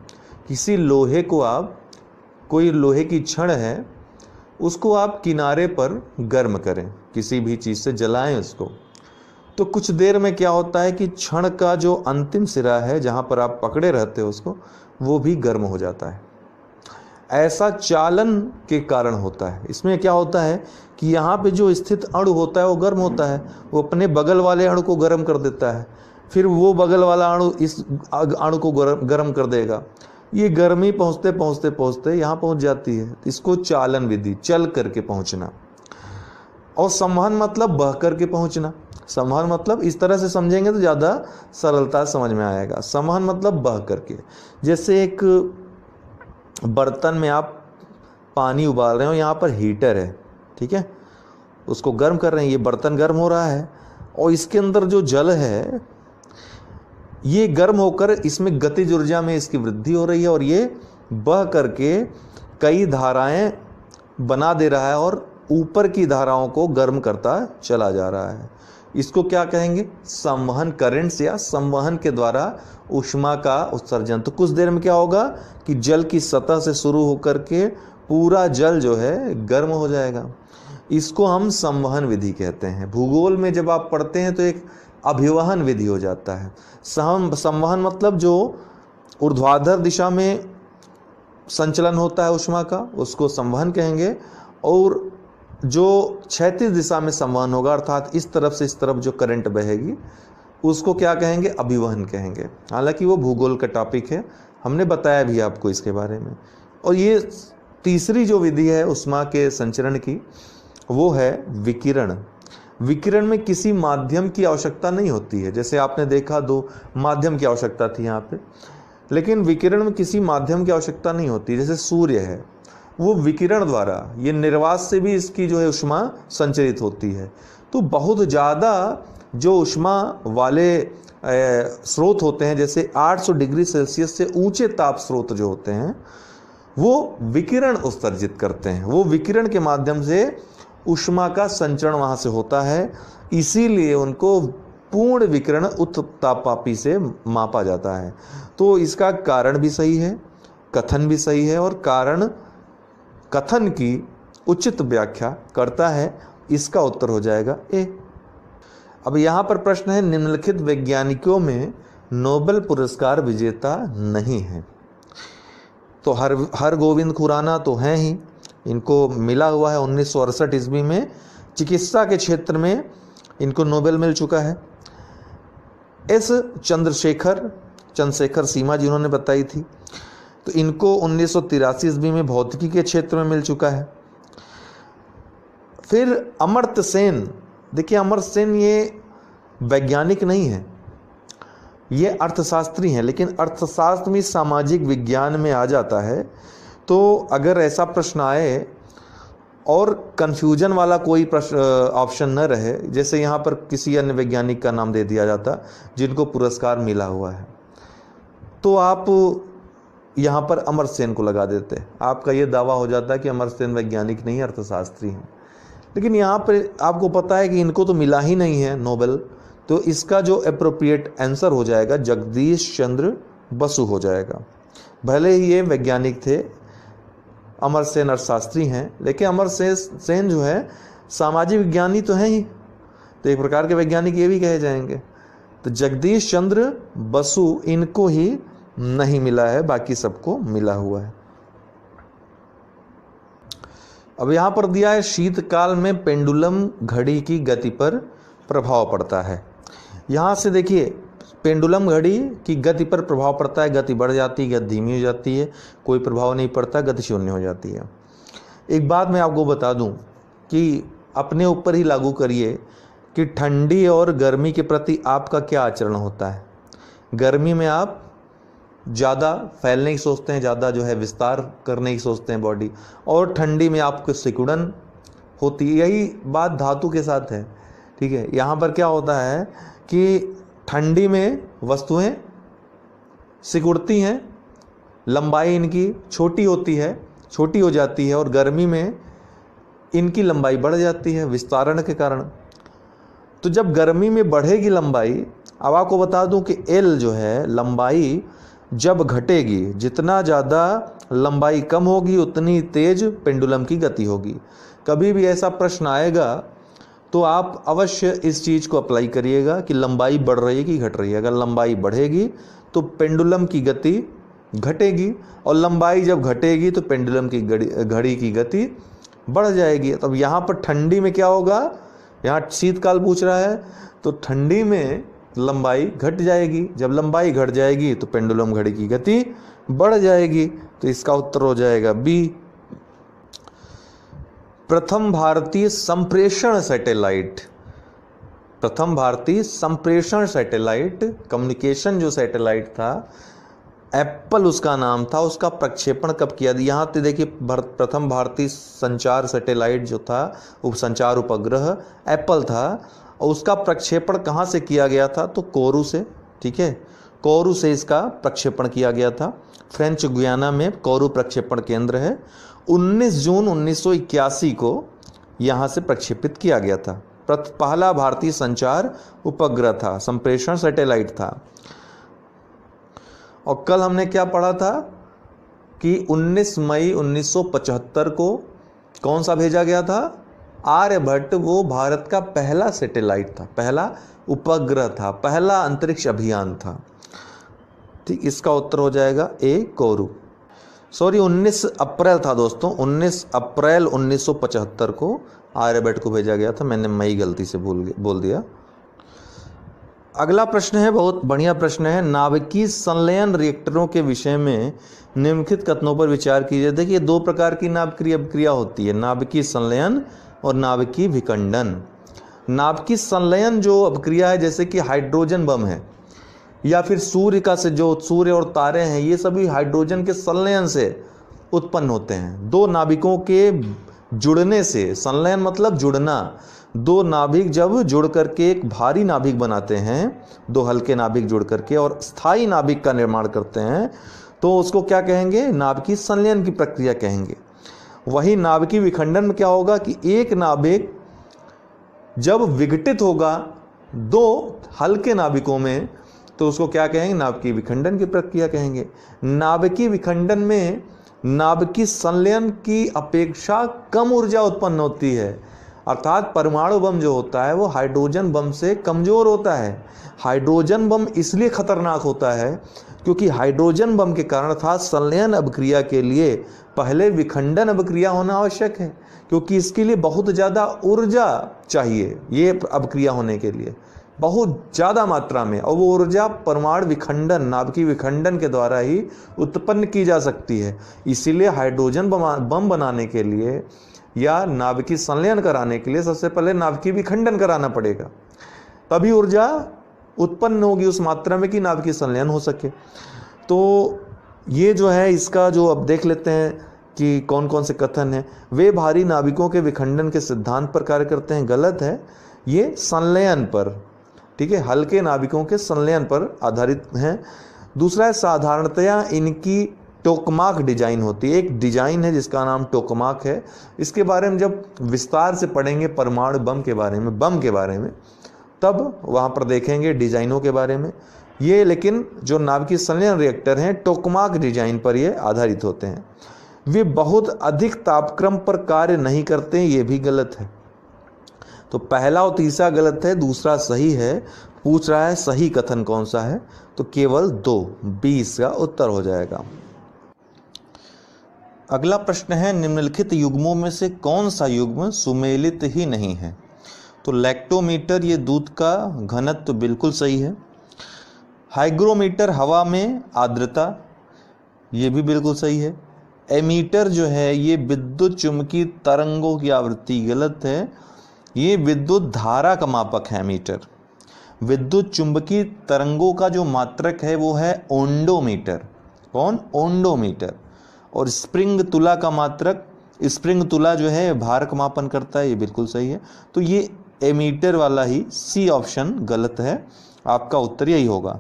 किसी लोहे को आप, कोई लोहे की छड़ है, उसको आप किनारे पर गर्म करें, किसी भी चीज़ से जलाएं उसको, तो कुछ देर में क्या होता है कि छड़ का जो अंतिम सिरा है जहाँ पर आप पकड़े रहते हो उसको, वो भी गर्म हो जाता है। ऐसा चालन के कारण होता है। इसमें क्या होता है कि यहाँ पे जो स्थित अणु होता है वो गर्म होता है, वो अपने बगल वाले अणु को गर्म कर देता है, फिर वो बगल वाला अणु इस अणु को गर्म कर देगा। ये गर्मी पहुँचते पहुँचते पहुँचते यहाँ पहुँच जाती है। इसको चालन विधि, चल करके पहुँचना। और संवहन मतलब बह करके पहुँचना। संवहन मतलब इस तरह से समझेंगे तो ज़्यादा सरलता समझ में आएगा। संवहन मतलब बह करके, जैसे एक बर्तन में आप पानी उबाल रहे हो, यहाँ पर हीटर है, ठीक है, उसको गर्म कर रहे हैं, ये बर्तन गर्म हो रहा है और इसके अंदर जो जल है ये गर्म होकर इसमें गतिज ऊर्जा में इसकी वृद्धि हो रही है और ये बह करके कई धाराएं बना दे रहा है और ऊपर की धाराओं को गर्म करता चला जा रहा है। इसको क्या कहेंगे? संवहन, करंट्स या संवहन के द्वारा ऊष्मा का उत्सर्जन। तो कुछ देर में क्या होगा कि जल की सतह से शुरू होकर के पूरा जल जो है गर्म हो जाएगा। इसको हम संवहन विधि कहते हैं। भूगोल में जब आप पढ़ते हैं तो एक अभिवहन विधि हो जाता है। संवहन मतलब जो ऊर्ध्वाधर दिशा में संचलन होता है ऊष्मा का, उसको संवहन कहेंगे। और जो क्षैतिज दिशा में संवहन होगा, अर्थात इस तरफ से इस तरफ जो करंट बहेगी, उसको क्या कहेंगे? अभिवहन कहेंगे। हालांकि वो भूगोल का टॉपिक है, हमने बताया भी आपको इसके बारे में। और ये तीसरी जो विधि है ऊष्मा के संचरण की, वो है विकिरण। विकिरण में किसी माध्यम की आवश्यकता नहीं होती है। जैसे आपने देखा 2 माध्यम की आवश्यकता थी यहाँ पे, लेकिन विकिरण में किसी माध्यम की आवश्यकता नहीं होती। जैसे सूर्य है, वो विकिरण द्वारा, ये निर्वात से भी इसकी जो है ऊष्मा संचरित होती है। तो बहुत ज़्यादा जो ऊष्मा वाले स्रोत होते हैं, जैसे 800 डिग्री सेल्सियस से ऊंचे ताप स्रोत जो होते हैं, वो विकिरण उत्सर्जित करते हैं। वो विकिरण के माध्यम से ऊष्मा का संचरण वहाँ से होता है, इसीलिए उनको पूर्ण विकिरण उत्तापमापी से मापा जाता है। तो इसका कारण भी सही है, कथन भी सही है, और कारण कथन की उचित व्याख्या करता है? इसका उत्तर हो जाएगा ए। अब यहाँ पर प्रश्न है, निम्नलिखित वैज्ञानिकों में नोबेल पुरस्कार विजेता नहीं है। तो हरगोविंद खुराना तो हैं ही, इनको मिला हुआ है 1968 ईस्वी में चिकित्सा के क्षेत्र में इनको नोबेल मिल चुका है। एस चंद्रशेखर सीमा जिन्होंने बताई थी, तो इनको 1983 ईस्वी में भौतिकी के क्षेत्र में मिल चुका है। फिर अमर्त्य सेन, देखिए अमर्त्य सेन ये वैज्ञानिक नहीं है, ये अर्थशास्त्री हैं, लेकिन अर्थशास्त्र में सामाजिक विज्ञान में आ जाता है। तो अगर ऐसा प्रश्न आए और कन्फ्यूजन वाला कोई प्रश्न ऑप्शन न रहे, जैसे यहाँ पर किसी अन्य वैज्ञानिक का नाम दे दिया जाता जिनको पुरस्कार मिला हुआ है, तो आप यहाँ पर अमर्त्य सेन को लगा देते, आपका ये दावा हो जाता है कि अमर्त्य सेन वैज्ञानिक नहीं अर्थशास्त्री हैं। लेकिन यहाँ पर आपको पता है कि इनको तो मिला ही नहीं है नोबेल, तो इसका जो एप्रोप्रिएट आंसर हो जाएगा जगदीश चंद्र बसु हो जाएगा। भले ही ये वैज्ञानिक थे, अमर्त्य सेन अर्थशास्त्री हैं, लेकिन अमर्त्य सेन जो है सामाजिक विज्ञानी तो हैं ही, तो एक प्रकार के वैज्ञानिक ये भी कहे जाएंगे। तो जगदीश चंद्र बसु इनको ही नहीं मिला है, बाकी सबको मिला हुआ है। अब यहाँ पर दिया है, शीतकाल में पेंडुलम घड़ी की गति पर प्रभाव पड़ता है। यहाँ से देखिए पेंडुलम घड़ी की गति पर प्रभाव पड़ता है, गति बढ़ जाती है, गति धीमी हो जाती है, कोई प्रभाव नहीं पड़ता, गति शून्य हो जाती है। एक बात मैं आपको बता दूं कि अपने ऊपर ही लागू करिए कि ठंडी और गर्मी के प्रति आपका क्या आचरण होता है। गर्मी में आप ज़्यादा फैलने की सोचते हैं, ज़्यादा जो है विस्तार करने की सोचते हैं बॉडी, और ठंडी में आपको सिकुड़न होती है। यही बात धातु के साथ है, ठीक है। यहाँ पर क्या होता है कि ठंडी में वस्तुएं सिकुड़ती हैं, लंबाई इनकी छोटी होती है, छोटी हो जाती है, और गर्मी में इनकी लंबाई बढ़ जाती है विस्तारण के कारण। तो जब गर्मी में बढ़ेगी लंबाई, अब आपको बता दूं कि एल जो है लंबाई जब घटेगी, जितना ज़्यादा लंबाई कम होगी उतनी तेज पेंडुलम की गति होगी। कभी भी ऐसा प्रश्न आएगा तो आप अवश्य इस चीज़ को अप्लाई करिएगा कि लंबाई बढ़ रही है कि घट रही है। अगर लंबाई बढ़ेगी तो पेंडुलम की गति घटेगी, और लंबाई जब घटेगी तो पेंडुलम की घड़ी की गति बढ़ जाएगी। तो अब यहाँ पर ठंडी में क्या होगा, यहाँ शीतकाल पूछ रहा है, तो ठंडी में लंबाई घट जाएगी, जब लंबाई घट जाएगी तो पेंडुलम घड़ी की गति बढ़ जाएगी। तो इसका उत्तर हो जाएगा बी। प्रथम भारतीय संप्रेषण सैटेलाइट, प्रथम भारतीय संप्रेषण सैटेलाइट, कम्युनिकेशन जो सैटेलाइट था, एप्पल उसका नाम था, उसका प्रक्षेपण कब किया? यहाँ तो देखिए प्रथम भारतीय संचार सैटेलाइट जो था, संचार उपग्रह एप्पल था, और उसका प्रक्षेपण कहाँ से किया गया था? तो कोरू से, ठीक है, कोरू से इसका प्रक्षेपण किया गया था। फ्रेंच गुयाना में कोरू प्रक्षेपण केंद्र है। 19 जून 1981 को यहाँ से प्रक्षेपित किया गया था। पहला भारतीय संचार उपग्रह था, संप्रेषण सैटेलाइट था। और कल हमने क्या पढ़ा था कि 19 मई 1975 को कौन सा भेजा गया था? आर्यभट्ट। वो भारत का पहला सैटेलाइट था, पहला उपग्रह था, पहला अंतरिक्ष अभियान था। ठीक, इसका उत्तर हो जाएगा ए कोरू। सॉरी, 19 अप्रैल था दोस्तों, 19 अप्रैल 1975 को आर्यभट्ट को भेजा गया था। मैंने मई गलती से बोल दिया। अगला प्रश्न है, बहुत बढ़िया प्रश्न है। नाभिकीय संलयन रिएक्टरों के विषय में निम्नलिखित कथनों पर विचार कीजिए। देखिए, दो प्रकार की नाभिकीय अभिक्रिया होती है, नाभिकीय संलयन और नाभिकीय विखंडन। नाभिकीय संलयन जो अभिक्रिया है, जैसे कि हाइड्रोजन बम है, या फिर सूर्य का से जो सूर्य और तारे हैं, ये सभी हाइड्रोजन के संलयन से उत्पन्न होते हैं। दो नाभिकों के जुड़ने से, संलयन मतलब जुड़ना, दो नाभिक जब जुड़ करके एक भारी नाभिक बनाते हैं, दो हल्के नाभिक जुड़ करके और स्थायी नाभिक का निर्माण करते हैं, तो उसको क्या कहेंगे? नाभिकीय संलयन की प्रक्रिया कहेंगे। वही नाभिकीय विखंडन में क्या होगा कि एक नाभिक जब विघटित होगा दो हल्के नाभिकों में, तो उसको क्या कहेंगे? नाभिकीय विखंडन की प्रक्रिया कहेंगे। नाभिकीय विखंडन में नाभिकीय संलयन की अपेक्षा कम ऊर्जा उत्पन्न होती है। अर्थात परमाणु बम जो होता है वो हाइड्रोजन बम से कमज़ोर होता है। हाइड्रोजन बम इसलिए खतरनाक होता है क्योंकि हाइड्रोजन बम के कारण अर्थात संलयन अभिक्रिया के लिए पहले विखंडन अभिक्रिया होना आवश्यक है, क्योंकि इसके लिए बहुत ज़्यादा ऊर्जा चाहिए, ये अभिक्रिया होने के लिए बहुत ज़्यादा मात्रा में, और वो ऊर्जा परमाणु विखंडन, नाभिकीय विखंडन के द्वारा ही उत्पन्न की जा सकती है। इसीलिए हाइड्रोजन बम बनाने के लिए या नाभिकीय संलयन कराने के लिए सबसे पहले नाभिकीय विखंडन कराना पड़ेगा, तभी ऊर्जा उत्पन्न होगी उस मात्रा में कि नाभिकीय संलयन हो सके। तो ये जो है इसका जो अब देख लेते हैं कि कौन कौन से कथन हैं। वे भारी नाभिकों के विखंडन के सिद्धांत पर कार्य करते हैं, गलत है, ये संलयन पर, ठीक है, हल्के नाभिकों के संलयन पर आधारित हैं। दूसरा है साधारणतया इनकी टोकमाक डिजाइन होती है। एक डिजाइन है जिसका नाम टोकमाक है। इसके बारे में जब विस्तार से पढ़ेंगे परमाणु बम के बारे में तब वहाँ पर देखेंगे डिजाइनों के बारे में। ये लेकिन जो नाभिकीय संलयन रिएक्टर हैं टोकमाक डिजाइन पर ये आधारित होते हैं। वे बहुत अधिक तापक्रम पर कार्य नहीं करते हैं, ये भी गलत है। तो पहला और तीसरा गलत है, दूसरा सही है। पूछ रहा है सही कथन कौन सा है, तो केवल 2, 20 का उत्तर हो जाएगा। अगला प्रश्न है निम्नलिखित युग्मों में से कौन सा युग्म सुमेलित ही नहीं है। तो लैक्टोमीटर ये दूध का घनत्व तो बिल्कुल सही है। हाइग्रोमीटर हवा में आर्द्रता, ये भी बिल्कुल सही है। एमीटर जो है ये विद्युत चुम्बकीय तरंगों की आवृत्ति, गलत है, ये विद्युत धारा का मापक है एमीटर। विद्युत चुम्बकीय तरंगों का जो मात्रक है वो है ओंडोमीटर। कौन? ओंडोमीटर। और स्प्रिंग तुला का मात्रक, स्प्रिंग तुला जो है भार का मापन करता है, ये बिल्कुल सही है। तो ये एमीटर वाला ही सी ऑप्शन गलत है, आपका उत्तर यही होगा।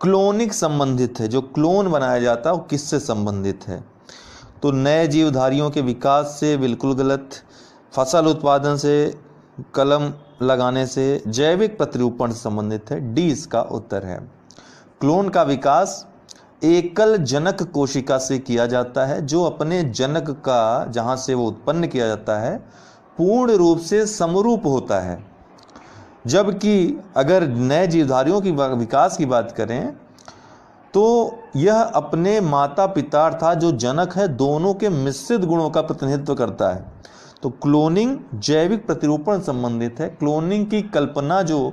क्लोनिक संबंधित है, जो क्लोन बनाया जाता है वो किससे संबंधित है? तो नए जीवधारियों के विकास से, बिल्कुल गलत। फसल उत्पादन से, कलम लगाने से, जैविक प्रतिरूपण से संबंधित है, डी इसका उत्तर है। क्लोन का विकास एकल जनक कोशिका से किया जाता है, जो अपने जनक का जहाँ से वो उत्पन्न किया जाता है पूर्ण रूप से समरूप होता है। जबकि अगर नए जीवधारियों की विकास की बात करें तो यह अपने माता पिता अर्थात जो जनक है दोनों के मिश्रित गुणों का प्रतिनिधित्व करता है। तो क्लोनिंग जैविक प्रतिरूपण संबंधित है। क्लोनिंग की कल्पना जो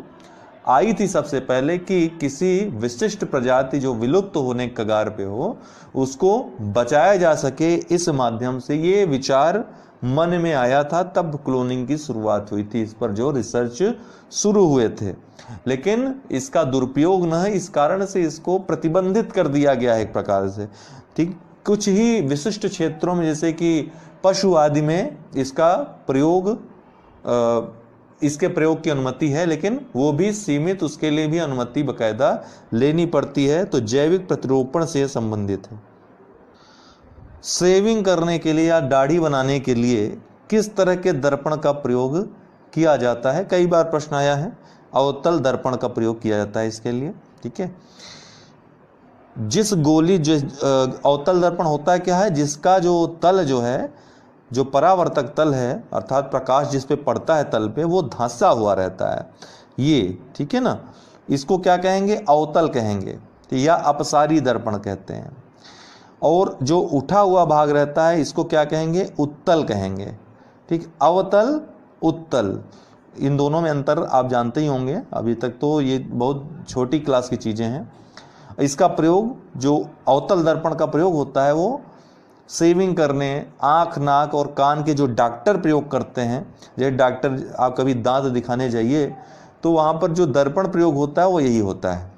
आई थी सबसे पहले कि किसी विशिष्ट प्रजाति जो विलुप्त होने के कगार पे हो उसको बचाया जा सके, इस माध्यम से ये विचार मन में आया था, तब क्लोनिंग की शुरुआत हुई थी। इस पर जो रिसर्च शुरू हुए थे, लेकिन इसका दुरुपयोग न है, इस कारण से इसको प्रतिबंधित कर दिया गया है एक प्रकार से। ठीक, कुछ ही विशिष्ट क्षेत्रों में जैसे कि पशु आदि में इसका प्रयोग, इसके प्रयोग की अनुमति है, लेकिन वो भी सीमित, उसके लिए भी अनुमति बकायदा लेनी पड़ती है। तो जैविक प्रतिरूपण से संबंधित है। शेविंग करने के लिए या दाढ़ी बनाने के लिए किस तरह के दर्पण का प्रयोग किया जाता है? कई बार प्रश्न आया है। अवतल दर्पण का प्रयोग किया जाता है इसके लिए। ठीक है, जिस गोली जो अवतल दर्पण होता है क्या है, जिसका जो तल जो है, जो परावर्तक तल है अर्थात प्रकाश जिस पे पड़ता है तल पे, वो धंसा हुआ रहता है ये, ठीक है ना, इसको क्या कहेंगे? अवतल कहेंगे, या अपसारी दर्पण कहते हैं। और जो उठा हुआ भाग रहता है इसको क्या कहेंगे? उत्तल कहेंगे। ठीक, अवतल, उत्तल, इन दोनों में अंतर आप जानते ही होंगे, अभी तक तो ये बहुत छोटी क्लास की चीज़ें हैं। इसका प्रयोग, जो अवतल दर्पण का प्रयोग होता है वो शेविंग करने, आँख, नाक और कान के जो डॉक्टर प्रयोग करते हैं, जैसे डॉक्टर आप कभी दांत दिखाने जाइए तो वहाँ पर जो दर्पण प्रयोग होता है वो यही होता है,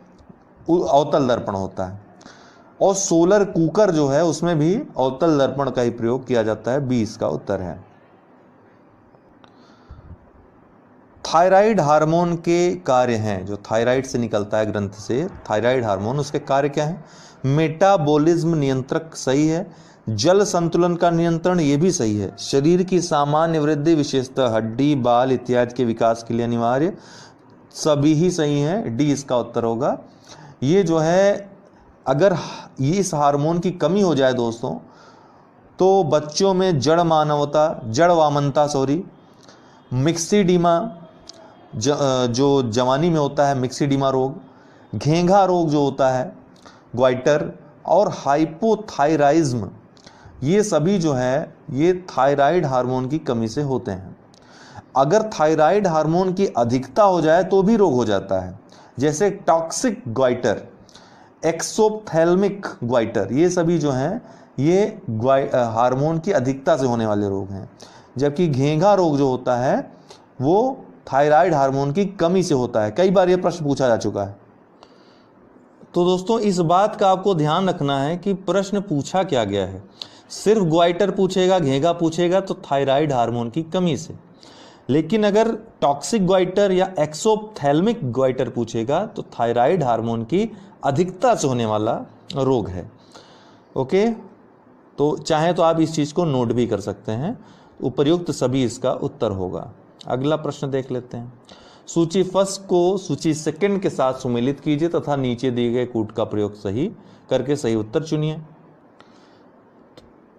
अवतल दर्पण होता है। और सोलर कुकर जो है उसमें भी अवतल दर्पण का ही प्रयोग किया जाता है, 20 का उत्तर है। थायराइड हार्मोन के कार्य हैं, जो थायराइड से निकलता है ग्रंथ से, थायराइड हार्मोन, उसके कार्य क्या है? मेटाबॉलिज्म नियंत्रक सही है। जल संतुलन का नियंत्रण, ये भी सही है। शरीर की सामान्य वृद्धि, विशेषतः हड्डी, बाल इत्यादि के विकास के लिए अनिवार्य, सभी ही सही है, डी इसका उत्तर होगा। ये जो है अगर इस हार्मोन की कमी हो जाए दोस्तों तो बच्चों में जड़ वामनता मिक्सिडीमा, जो जवानी में होता है मिक्सिडीमा रोग, घेंघा रोग जो होता है, ग्वाइटर और हाइपोथायराइज्म, ये सभी जो है ये थायराइड हार्मोन की कमी से होते हैं। अगर थायराइड हार्मोन की अधिकता हो जाए तो भी रोग हो जाता है, जैसे टॉक्सिक ग्वाइटर, एक्सोप्थेल्मिक ग्वाइटर, ये सभी जो हैं ये हार्मोन की अधिकता से होने वाले रोग हैं। जबकि घेंघा रोग जो होता है वो थायराइड हार्मोन की कमी से होता है। कई बार ये प्रश्न पूछा जा चुका है। तो दोस्तों इस बात का आपको ध्यान रखना है कि प्रश्न पूछा क्या गया है। सिर्फ ग्वाइटर पूछेगा, घेंघा पूछेगा तो थायराइड हार्मोन की कमी से, लेकिन अगर टॉक्सिक ग्वाइटर या एक्सोप्थेल्मिक ग्वाइटर पूछेगा तो थायराइड हार्मोन की अधिकता से होने वाला रोग है। ओके, तो चाहे तो आप इस चीज को नोट भी कर सकते हैं। उपर्युक्त सभी इसका उत्तर होगा। अगला प्रश्न देख लेते हैं। सूची फर्स्ट को सूची सेकंड के साथ सुमेलित कीजिए तथा नीचे दिए गए कूट का प्रयोग सही करके सही उत्तर चुनिए।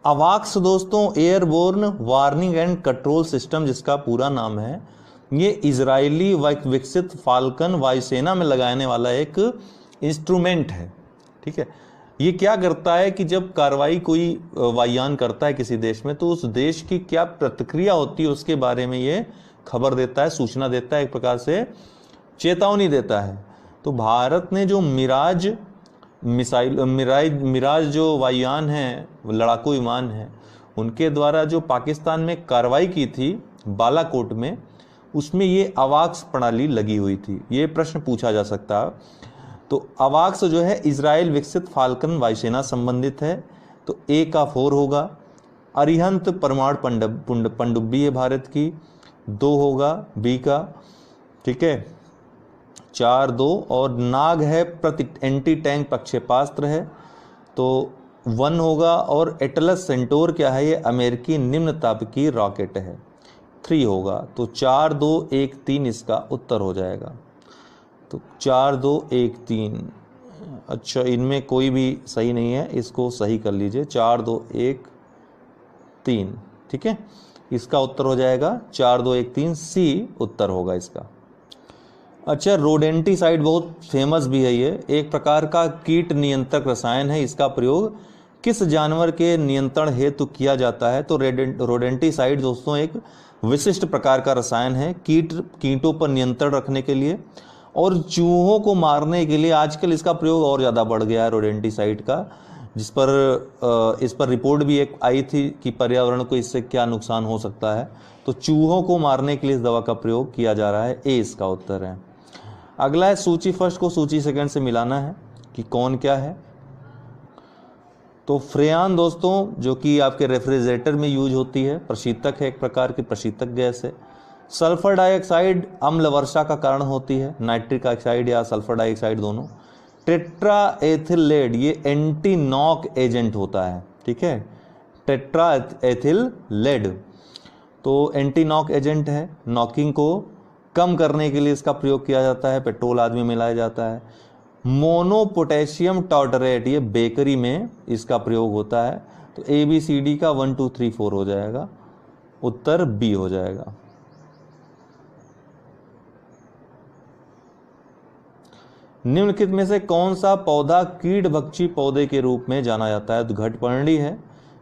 अवाक्स दोस्तों airborne warning and control system, जिसका पूरा नाम है, ये इजरायली विकसित फाल्कन वायुसेना में लगाने वाला एक इंस्ट्रूमेंट है। ठीक है, ये क्या करता है कि जब कार्रवाई कोई वायुयान करता है किसी देश में तो उस देश की क्या प्रतिक्रिया होती है उसके बारे में ये खबर देता है, सूचना देता है, एक प्रकार से चेतावनी देता है। तो भारत ने जो मिराज जो वायुयान है, लड़ाकू विमान है, उनके द्वारा जो पाकिस्तान में कार्रवाई की थी बालाकोट में, उसमें ये अवाक्स प्रणाली लगी हुई थी। ये प्रश्न पूछा जा सकता है। तो अवाक्स जो है इजराइल विकसित फाल्कन वायुसेना संबंधित है, तो ए का 4 होगा। अरिहंत परमाणु पनडुब्बी है भारत की, 2 होगा बी का। ठीक है, 4-2। और नाग है एंटी टैंक प्रक्षेपास्त्र है, तो 1 होगा। और एटलस सेंटोर क्या है, ये अमेरिकी निम्न तापकीय रॉकेट है, 3 होगा। तो 4-2-1-3 इसका उत्तर हो जाएगा। तो 4-2-1-3, अच्छा इनमें कोई भी सही नहीं है, इसको सही कर लीजिए। 4-2-1-3, ठीक है, इसका उत्तर हो जाएगा 4-2-1-3 सी उत्तर होगा इसका। अच्छा, रोडेंटिसाइड बहुत फेमस भी है, ये एक प्रकार का कीट नियंत्रक रसायन है। इसका प्रयोग किस जानवर के नियंत्रण हेतु किया जाता है? तो रोडेंटिसाइड दोस्तों एक विशिष्ट प्रकार का रसायन है कीटों पर नियंत्रण रखने के लिए और चूहों को मारने के लिए। आजकल इसका प्रयोग और ज़्यादा बढ़ गया है रोडेंटिसाइड का, इस पर रिपोर्ट भी एक आई थी कि पर्यावरण को इससे क्या नुकसान हो सकता है। तो चूहों को मारने के लिए इस दवा का प्रयोग किया जा रहा है, ए इसका उत्तर है। अगला है सूची फर्स्ट को सूची सेकंड से मिलाना है कि कौन क्या है। तो फ्रेयान दोस्तों जो कि आपके रेफ्रिजरेटर में यूज होती है, प्रशीतक है, एक प्रकार की प्रशीतक गैस है। सल्फर डाइऑक्साइड अम्ल वर्षा का कारण होती है, नाइट्रिक ऑक्साइड या सल्फर डाइऑक्साइड दोनों। टेट्रा एथिल लेड ये एंटी नॉक एजेंट होता है, ठीक है, टेट्रा एथिल लेड तो एंटी नॉक एजेंट है, नॉकिंग को कम करने के लिए इसका प्रयोग किया जाता है, पेट्रोल आदि में मिलाया जाता है। मोनो पोटेशियम टार्टरेट ये बेकरी में इसका प्रयोग होता है। तो ABCD का 1 2 3 4 हो जाएगा, उत्तर बी हो जाएगा। निम्नलिखित में से कौन सा पौधा कीटभक्षी पौधे के रूप में जाना जाता है? तो घटपर्णी है,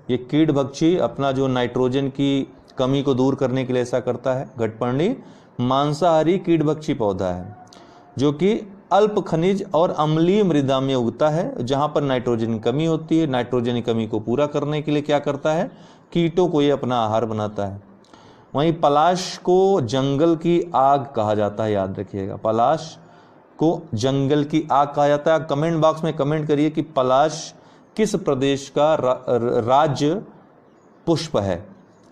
ये कीटभक्षी अपना जो नाइट्रोजन की कमी को दूर करने के लिए ऐसा करता है। घटपर्णी मांसाहारी कीटभक्षी पौधा है जो कि अल्प खनिज और अम्लीय मृदा में उगता है, जहां पर नाइट्रोजन की कमी होती है। नाइट्रोजन की कमी को पूरा करने के लिए क्या करता है, कीटों को ये अपना आहार बनाता है। वहीं पलाश को जंगल की आग कहा जाता है, याद रखिएगा, पलाश को जंगल की आग कहा जाता है। कमेंट बॉक्स में कमेंट करिए कि पलाश किस प्रदेश का राज्य पुष्प है,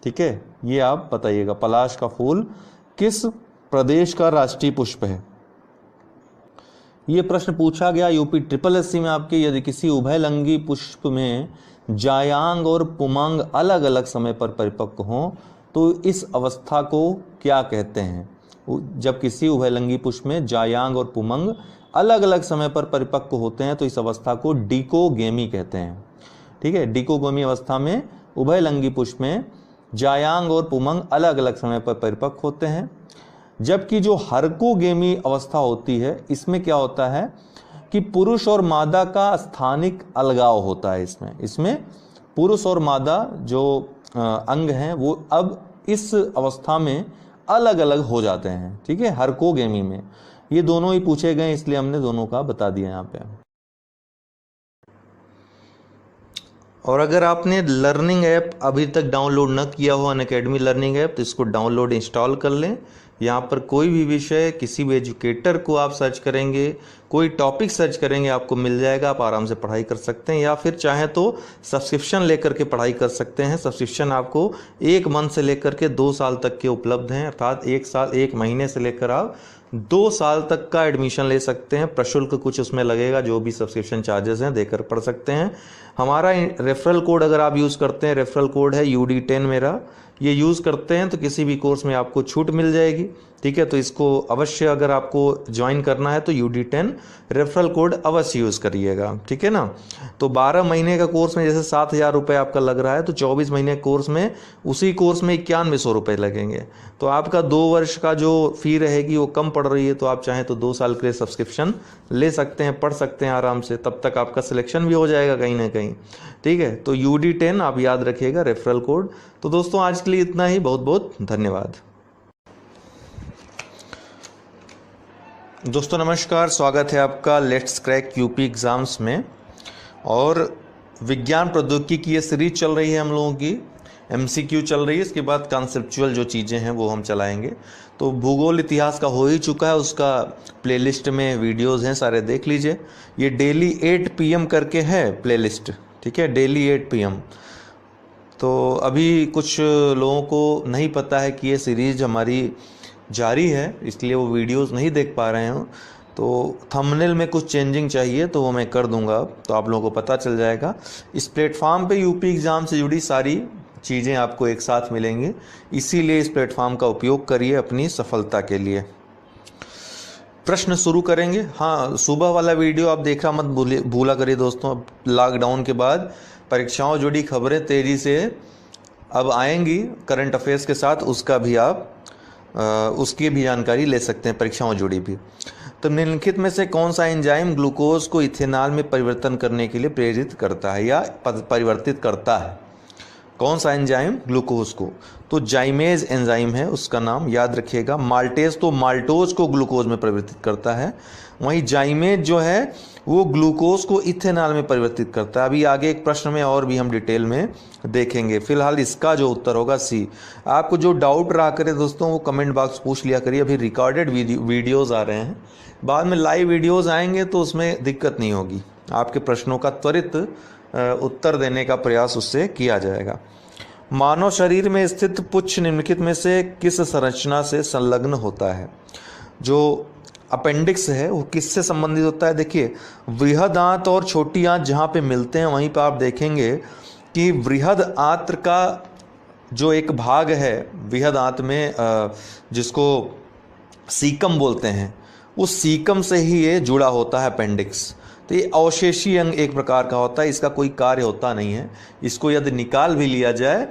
ठीक है, ये आप बताइएगा, पलाश का फूल किस प्रदेश का राष्ट्रीय पुष्प है। ये प्रश्न पूछा गया यूपी SSSC में आपके, यदि किसी उभयलिंगी पुष्प में जायांग और पुमांग अलग अलग समय पर परिपक्व हों तो इस अवस्था को क्या कहते हैं? जब किसी उभयलिंगी पुष्प में जायांग और पुमंग अलग अलग समय पर परिपक्व होते हैं तो इस अवस्था को डिकोगेमी कहते हैं। ठीक है, डिकोगेमी अवस्था में उभय लिंगी पुष्प में जायांग और पुमंग अलग अलग समय पर परिपक्व होते हैं। जबकि जो हरकोगेमी अवस्था होती है इसमें क्या होता है कि पुरुष और मादा का स्थानिक अलगाव होता है। इसमें पुरुष और मादा जो अंग हैं वो अब इस अवस्था में अलग अलग हो जाते हैं। ठीक है, हरकोगेमी में ये दोनों ही पूछे गए इसलिए हमने दोनों का बता दिया यहाँ पे। और अगर आपने लर्निंग ऐप अभी तक डाउनलोड न किया हो, अनअकैडमी लर्निंग ऐप, तो इसको डाउनलोड इंस्टॉल कर लें। यहाँ पर कोई भी विषय किसी भी एजुकेटर को आप सर्च करेंगे, कोई टॉपिक सर्च करेंगे, आपको मिल जाएगा। आप आराम से पढ़ाई कर सकते हैं या फिर चाहें तो सब्सक्रिप्शन लेकर के पढ़ाई कर सकते हैं। सब्सक्रिप्शन आपको 1 मंथ से लेकर के 2 साल तक के उपलब्ध हैं, अर्थात 1 महीने से लेकर आप 2 साल तक का एडमिशन ले सकते हैं। प्रशुल्क कुछ उसमें लगेगा, जो भी सब्सक्रिप्शन चार्जेस हैं देकर पढ़ सकते हैं। हमारा रेफरल कोड अगर आप यूज़ करते हैं, रेफरल कोड है UD10 मेरा, ये यूज़ करते हैं तो किसी भी कोर्स में आपको छूट मिल जाएगी। ठीक है, तो इसको अवश्य अगर आपको ज्वाइन करना है तो UD10 रेफरल कोड अवश्य यूज़ करिएगा। ठीक है ना। तो 12 महीने का कोर्स में जैसे 7,000 रुपये आपका लग रहा है, तो 24 महीने कोर्स में उसी कोर्स में 9100 रुपये लगेंगे। तो आपका 2 वर्ष का जो फ़ी रहेगी वो कम पड़ रही है। तो आप चाहें तो 2 साल के लिए सब्सक्रिप्शन ले सकते हैं, पढ़ सकते हैं आराम से, तब तक आपका सिलेक्शन भी हो जाएगा कहीं ना कहीं। ठीक है, तो UD10 आप याद रखिएगा, रेफरल कोड। तो दोस्तों आज के लिए इतना ही, बहुत बहुत धन्यवाद। दोस्तों नमस्कार, स्वागत है आपका लेट्स क्रैक यूपी एग्ज़ाम्स में। और विज्ञान प्रौद्योगिकी की ये सीरीज चल रही है हम लोगों की, MCQ चल रही है, इसके बाद कॉन्सेप्चुअल जो चीज़ें हैं वो हम चलाएंगे। तो भूगोल इतिहास का हो ही चुका है, उसका प्लेलिस्ट में वीडियोस हैं, सारे देख लीजिए। ये डेली 8 PM करके है प्लेलिस्ट। ठीक है, डेली 8 PM। तो अभी कुछ लोगों को नहीं पता है कि ये सीरीज़ हमारी जारी है, इसलिए वो वीडियोस नहीं देख पा रहे हो। तो थंबनेल में कुछ चेंजिंग चाहिए तो वो मैं कर दूंगा, तो आप लोगों को पता चल जाएगा। इस प्लेटफॉर्म पे यूपी एग्ज़ाम से जुड़ी सारी चीज़ें आपको एक साथ मिलेंगी, इसीलिए इस प्लेटफॉर्म का उपयोग करिए अपनी सफलता के लिए। प्रश्न शुरू करेंगे। हाँ, सुबह वाला वीडियो आप देखना मत भूला करिए दोस्तों। अब लॉकडाउन के बाद परीक्षाओं जुड़ी खबरें तेज़ी से अब आएंगी करंट अफेयर्स के साथ, उसका भी आप उसकी भी जानकारी ले सकते हैं, परीक्षाओं जुड़ी भी। तो निम्नलिखित में से कौन सा एंजाइम ग्लूकोज को इथेनॉल में परिवर्तन करने के लिए प्रेरित करता है या परिवर्तित करता है? कौन सा एंजाइम ग्लूकोज को? तो जाइमेज एंजाइम है उसका नाम, याद रखिएगा। माल्टेज तो माल्टोज को ग्लूकोज में परिवर्तित करता है, वहीं जाइमेज जो है वो ग्लूकोज को इथेनॉल में परिवर्तित करता है। अभी आगे एक प्रश्न में और भी हम डिटेल में देखेंगे। फिलहाल इसका जो उत्तर होगा C। आपको जो डाउट रहा करे दोस्तों वो कमेंट बॉक्स पूछ लिया करिए। अभी रिकॉर्डेड वीडियोज़ आ रहे हैं, बाद में लाइव वीडियोज़ आएंगे तो उसमें दिक्कत नहीं होगी, आपके प्रश्नों का त्वरित उत्तर देने का प्रयास उससे किया जाएगा। मानव शरीर में स्थित पुच्छ निम्नलिखित में से किस संरचना से संलग्न होता है? जो अपेंडिक्स है वो किससे संबंधित होता है? देखिए, वृहद आंत और छोटी आंत जहाँ पे मिलते हैं वहीं पर आप देखेंगे कि वृहद आंत का जो एक भाग है वृहद आंत में, जिसको सीकम बोलते हैं, उस सीकम से ही ये जुड़ा होता है अपेंडिक्स। तो ये अवशेषी अंग एक प्रकार का होता है, इसका कोई कार्य होता नहीं है। इसको यदि निकाल भी लिया जाए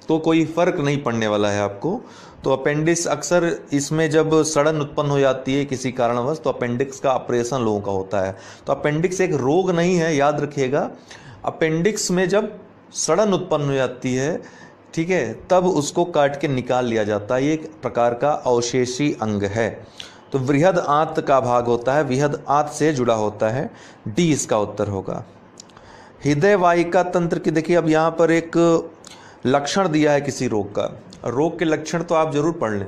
तो कोई फर्क नहीं पड़ने वाला है आपको। तो अपेंडिक्स अक्सर इसमें जब सड़न उत्पन्न हो जाती है किसी कारणवश तो अपेंडिक्स का ऑपरेशन लोगों का होता है। तो अपेंडिक्स एक रोग नहीं है, याद रखिएगा। अपेंडिक्स में जब सड़न उत्पन्न हो जाती है, ठीक है, तब उसको काट के निकाल लिया जाता है। ये एक प्रकार का अवशेषी अंग है। तो वृहद आंत का भाग होता है, वृहद आंत से जुड़ा होता है। D इसका उत्तर होगा। हृदय वाहिका तंत्र की देखिए, अब यहाँ पर एक लक्षण दिया है किसी रोग का। रोग के लक्षण तो आप जरूर पढ़ लें,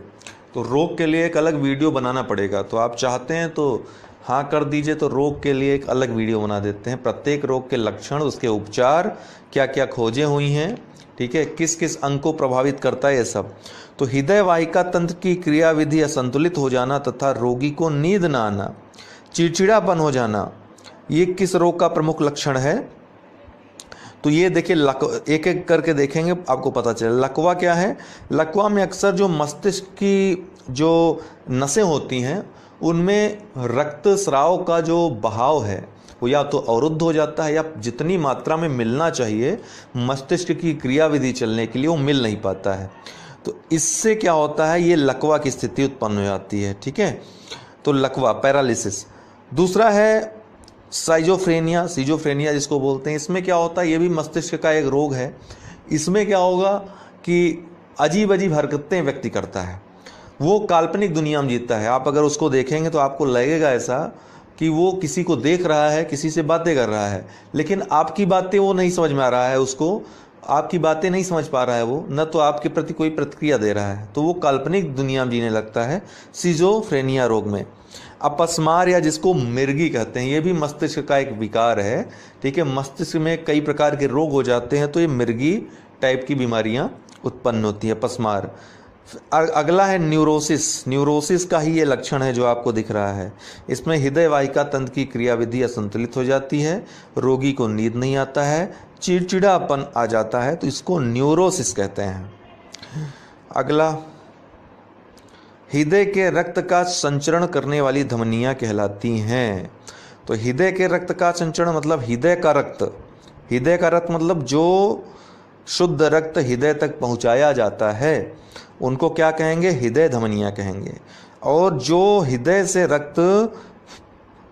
तो रोग के लिए एक अलग वीडियो बनाना पड़ेगा। तो आप चाहते हैं तो हाँ कर दीजिए, तो रोग के लिए एक अलग वीडियो बना देते हैं। प्रत्येक रोग के लक्षण, उसके उपचार, क्या क्या खोजें हुई हैं, ठीक है, किस किस अंग को प्रभावित करता है, ये सब। तो हृदय वाहिका तंत्र की क्रियाविधि असंतुलित हो जाना तथा रोगी को नींद न आना, चिड़चिड़ापन हो जाना, ये किस रोग का प्रमुख लक्षण है? तो ये देखिए, एक एक करके देखेंगे आपको पता चले। लकवा क्या है? लकवा में अक्सर जो मस्तिष्क की जो नसें होती हैं उनमें रक्त स्राव का जो बहाव है वो या तो अवरुद्ध हो जाता है, या जितनी मात्रा में मिलना चाहिए मस्तिष्क की क्रियाविधि चलने के लिए वो मिल नहीं पाता है। तो इससे क्या होता है, ये लकवा की स्थिति उत्पन्न हो जाती है। ठीक है, तो लकवा, पैरालिसिस। दूसरा है सीजोफ्रेनिया जिसको बोलते हैं। इसमें क्या होता है, ये भी मस्तिष्क का एक रोग है। इसमें क्या होगा कि अजीब अजीब हरकतें व्यक्ति करता है, वो काल्पनिक दुनिया में जीता है। आप अगर उसको देखेंगे तो आपको लगेगा ऐसा कि वो किसी को देख रहा है, किसी से बातें कर रहा है, लेकिन आपकी बातें वो नहीं समझ में आ रहा है, उसको आपकी बातें नहीं समझ पा रहा है वो, न तो आपके प्रति कोई प्रतिक्रिया दे रहा है, तो वो काल्पनिक दुनिया में जीने लगता है सिजोफ्रेनिया रोग में। अपस्मार या जिसको मिर्गी कहते हैं, ये भी मस्तिष्क का एक विकार है। ठीक है, मस्तिष्क में कई प्रकार के रोग हो जाते हैं तो ये मिर्गी टाइप की बीमारियां उत्पन्न होती है, अपस्मार। अगला है न्यूरोसिस का ही ये लक्षण है जो आपको दिख रहा है। इसमें हृदय वाहिका तंत्र की क्रियाविधि असंतुलित हो जाती है, रोगी को नींद नहीं आता है, चिड़चिड़ापन आ जाता है, तो इसको न्यूरोसिस कहते हैं। अगला, हृदय के रक्त का संचरण करने वाली धमनियां कहलाती हैं। तो हृदय के रक्त का संचरण मतलब हृदय का रक्त मतलब जो शुद्ध रक्त हृदय तक पहुंचाया जाता है उनको क्या कहेंगे, हृदय धमनियां कहेंगे। और जो हृदय से रक्त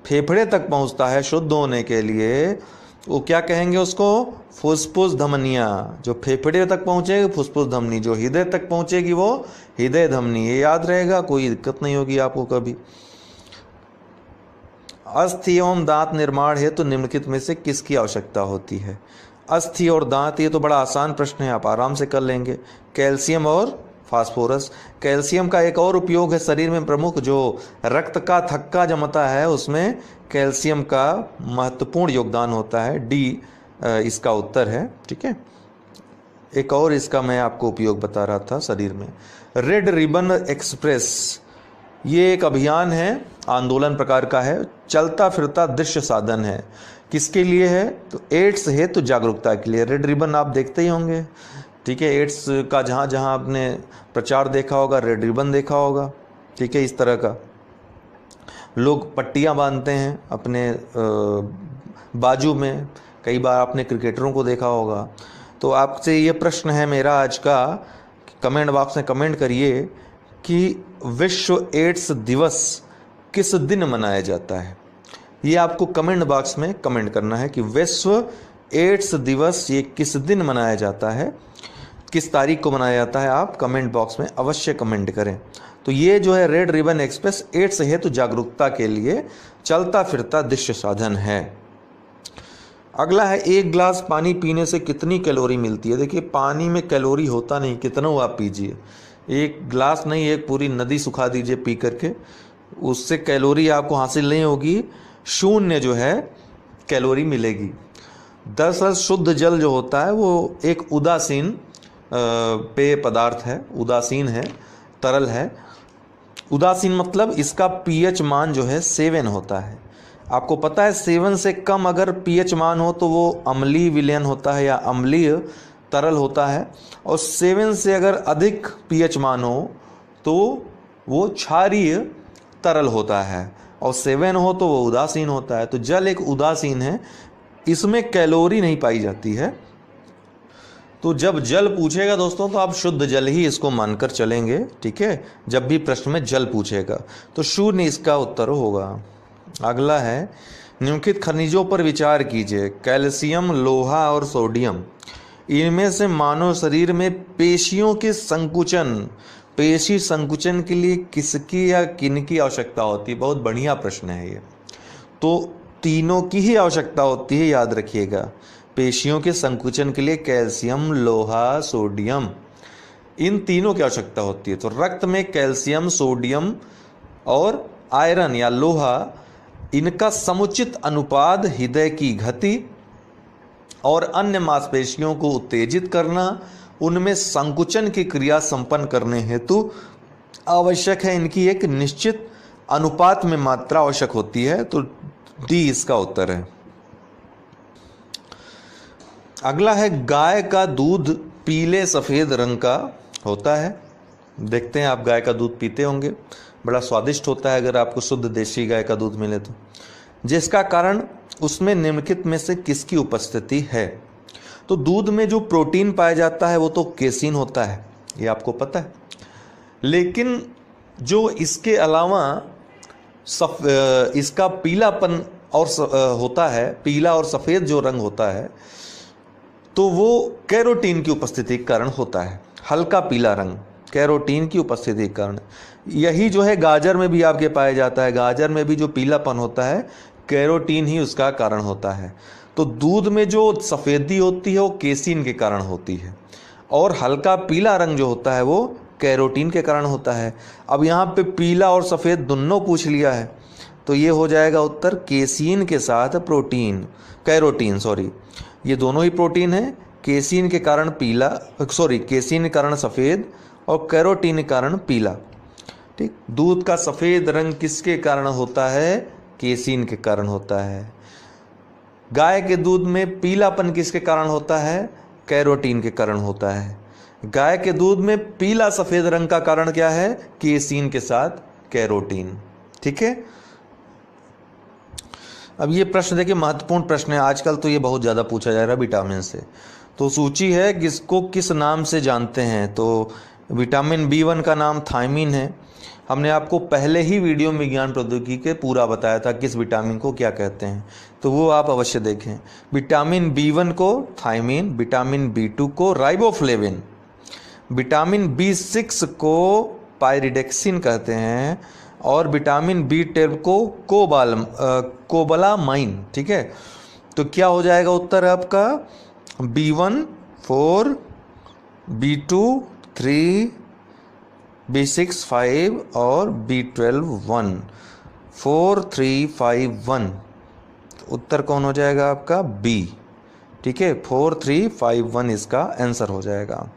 फेफड़े तक पहुंचता है शुद्ध होने के लिए, वो क्या कहेंगे उसको, फुसफुस धमनियां। जो फेफड़े तक पहुंचेगी फुसफुस धमनी, जो हृदय तक पहुंचेगी वो हृदय धमनी। ये याद रहेगा, कोई दिक्कत नहीं होगी आपको कभी। अस्थि एवं दांत निर्माण हेतु निम्नलिखित में से किसकी आवश्यकता होती है। अस्थि और दांत, ये तो बड़ा आसान प्रश्न है, आप आराम से कर लेंगे। कैल्शियम और फास्फोरस। कैल्शियम का एक और उपयोग है शरीर में प्रमुख, जो रक्त का थक्का जमता है उसमें कैल्शियम का महत्वपूर्ण योगदान होता है। डी इसका उत्तर है। ठीक है, एक और इसका मैं आपको उपयोग बता रहा था शरीर में। रेड रिबन एक्सप्रेस, ये एक अभियान है, आंदोलन प्रकार का है, चलता फिरता दृश्य साधन है। किसके लिए है, तो एड्स हेतु जागरूकता के लिए। रेड रिबन आप देखते ही होंगे। ठीक है, एड्स का जहाँ जहाँ आपने प्रचार देखा होगा, रेड रिबन देखा होगा। ठीक है, इस तरह का लोग पट्टियाँ बांधते हैं अपने बाजू में। कई बार आपने क्रिकेटरों को देखा होगा। तो आपसे ये प्रश्न है मेरा आज का, कमेंट बॉक्स में कमेंट करिए कि विश्व एड्स दिवस किस दिन मनाया जाता है। ये आपको कमेंट बॉक्स में कमेंट करना है कि विश्व एड्स दिवस ये किस दिन मनाया जाता है, किस तारीख को मनाया जाता है। आप कमेंट बॉक्स में अवश्य कमेंट करें। तो ये जो है रेड रिबन एक्सप्रेस एड्स हेतु जागरूकता के लिए चलता फिरता दृश्य साधन है। अगला है, एक गिलास पानी पीने से कितनी कैलोरी मिलती है। देखिए, पानी में कैलोरी होता नहीं, कितना आप पीजिए, एक गिलास नहीं, एक पूरी नदी सुखा दीजिए पी करके, उससे कैलोरी आपको हासिल नहीं होगी, शून्य जो है कैलोरी मिलेगी। दरअसल शुद्ध जल जो होता है वो एक उदासीन पेय पदार्थ है, उदासीन है, तरल है। उदासीन मतलब इसका पीएच मान जो है 7 होता है। आपको पता है 7 से कम अगर पीएच मान हो तो वो अम्लीय विलयन होता है या अम्लीय तरल होता है, और 7 से अगर अधिक पीएच मान हो तो वो क्षारीय तरल होता है, और 7 हो तो वो उदासीन होता है। तो जल एक उदासीन है, इसमें कैलोरी नहीं पाई जाती है। तो जब जल पूछेगा दोस्तों तो आप शुद्ध जल ही इसको मानकर चलेंगे। ठीक है, जब भी प्रश्न में जल पूछेगा तो शून्य इसका उत्तर होगा। अगला है, निम्नलिखित खनिजों पर विचार कीजिए। कैल्शियम, लोहा और सोडियम, इनमें से मानव शरीर में पेशियों के संकुचन, पेशी संकुचन के लिए किसकी या किनकी आवश्यकता होती है। बहुत बढ़िया प्रश्न है ये। तो तीनों की ही आवश्यकता होती है, याद रखिएगा। पेशियों के संकुचन के लिए कैल्शियम, लोहा, सोडियम, इन तीनों की आवश्यकता होती है। तो रक्त में कैल्शियम, सोडियम और आयरन या लोहा, इनका समुचित अनुपात हृदय की गति और अन्य मांसपेशियों को उत्तेजित करना, उनमें संकुचन की क्रिया संपन्न करने हेतु आवश्यक है। इनकी एक निश्चित अनुपात में मात्रा आवश्यक होती है। तो डी इसका उत्तर है। अगला है, गाय का दूध पीले सफेद रंग का होता है। देखते हैं, आप गाय का दूध पीते होंगे। बड़ा स्वादिष्ट होता है अगर आपको शुद्ध देसी गाय का दूध मिले तो, जिसका कारण उसमें निम्नलिखित में से किसकी उपस्थिति है। तो दूध में जो प्रोटीन पाया जाता है वो तो केसीन होता है, ये आपको पता है, लेकिन जो इसके अलावा इसका पीलापन और होता है, पीला और सफ़ेद जो रंग होता है, तो वो कैरोटीन की उपस्थिति के कारण होता है। हल्का पीला रंग कैरोटीन की उपस्थिति के कारण, यही जो है गाजर में भी आपके पाया जाता है। गाजर में भी जो पीलापन होता है कैरोटीन ही उसका कारण होता है। तो दूध में जो सफ़ेदी होती है वो केसीन के कारण होती है, और हल्का पीला रंग जो होता है वो कैरोटीन के कारण होता है। अब यहाँ पे पीला और सफ़ेद दोनों पूछ लिया है, तो ये हो जाएगा उत्तर केसीन के साथ प्रोटीन, कैरोटीन सॉरी, ये दोनों ही प्रोटीन है। केसीन के कारण पीला, केसीन के कारण सफ़ेद और कैरोटीन के कारण पीला। ठीक, दूध का सफ़ेद रंग किसके कारण होता है? केसीन के कारण होता है। गाय के दूध में पीलापन किसके कारण होता है? कैरोटीन के कारण होता है। गाय के दूध में पीला सफ़ेद रंग का कारण क्या है? केसीन के साथ कैरोटीन। ठीक है, अब ये प्रश्न देखिए, महत्वपूर्ण प्रश्न है आजकल, तो ये बहुत ज़्यादा पूछा जा रहा है विटामिन से। तो सूची है किसको किस नाम से जानते हैं, तो विटामिन B1 का नाम थायमीन है। हमने आपको पहले ही वीडियो में विज्ञान प्रौद्योगिकी के पूरा बताया था किस विटामिन को क्या कहते हैं, तो वो आप अवश्य देखें। विटामिन B1 को थायमीन, विटामिन B2 को राइबोफ्लेविन, विटामिन B6 को पायरिडेक्सिन कहते हैं, और विटामिन B12 को कोबालामाइन। ठीक है, तो क्या हो जाएगा उत्तर आपका? B1 4, B2 3, B6 5 और B12 1, 4 3 5 1। तो उत्तर कौन हो जाएगा आपका? B। ठीक है, 4 3 5 1 इसका आंसर हो जाएगा।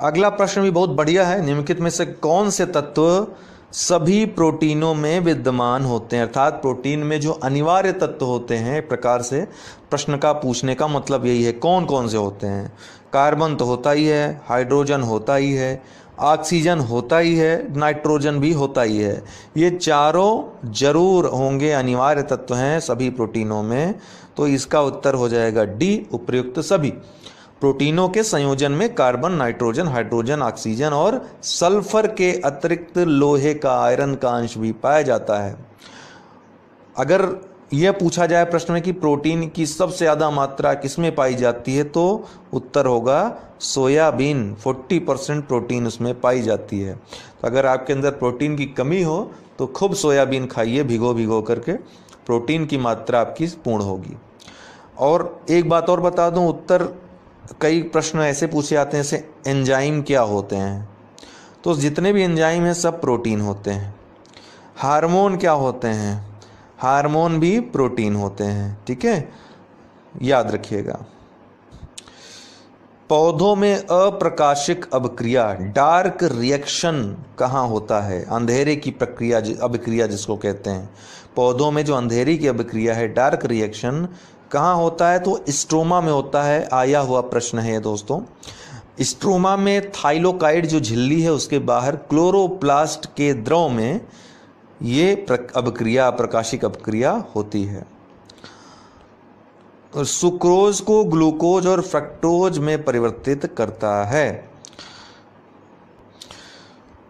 अगला प्रश्न भी बहुत बढ़िया है। निम्नलिखित में से कौन से तत्व सभी प्रोटीनों में विद्यमान होते हैं? अर्थात प्रोटीन में जो अनिवार्य तत्व होते हैं, एक प्रकार से प्रश्न का पूछने का मतलब यही है, कौन कौन से होते हैं? कार्बन तो होता ही है, हाइड्रोजन होता ही है, ऑक्सीजन होता ही है, नाइट्रोजन भी होता ही है। ये चारों जरूर होंगे, अनिवार्य तत्व हैं सभी प्रोटीनों में। तो इसका उत्तर हो जाएगा डी, उपर्युक्त सभी। प्रोटीनों के संयोजन में कार्बन, नाइट्रोजन, हाइड्रोजन, ऑक्सीजन और सल्फर के अतिरिक्त लोहे का, आयरन का अंश भी पाया जाता है। अगर यह पूछा जाए प्रश्न में कि प्रोटीन की सबसे ज़्यादा मात्रा किसमें पाई जाती है, तो उत्तर होगा सोयाबीन। 40% प्रोटीन उसमें पाई जाती है। तो अगर आपके अंदर प्रोटीन की कमी हो तो खूब सोयाबीन खाइए, भिगो भिगो करके, प्रोटीन की मात्रा आपकी पूर्ण होगी। और एक बात और बता दूं, उत्तर कई प्रश्न ऐसे पूछे जाते हैं जैसे एंजाइम क्या होते हैं, तो जितने भी एंजाइम हैं सब प्रोटीन होते हैं। हार्मोन क्या होते हैं? हार्मोन भी प्रोटीन होते हैं। ठीक है, याद रखिएगा। पौधों में अप्रकाशिक अभिक्रिया, डार्क रिएक्शन कहाँ होता है? अंधेरे की प्रक्रिया, अभिक्रिया जिसको कहते हैं। पौधों में जो अंधेरी की अभिक्रिया है, डार्क रिएक्शन, कहाँ होता है? तो स्ट्रोमा में होता है। आया हुआ प्रश्न है दोस्तों। स्ट्रोमा में थाइलोकाइड जो झिल्ली है उसके बाहर क्लोरोप्लास्ट के द्रव में ये अभिक्रिया, प्रकाशिक अभिक्रिया होती है। और सुक्रोज को ग्लूकोज और फ्रक्टोज में परिवर्तित करता है।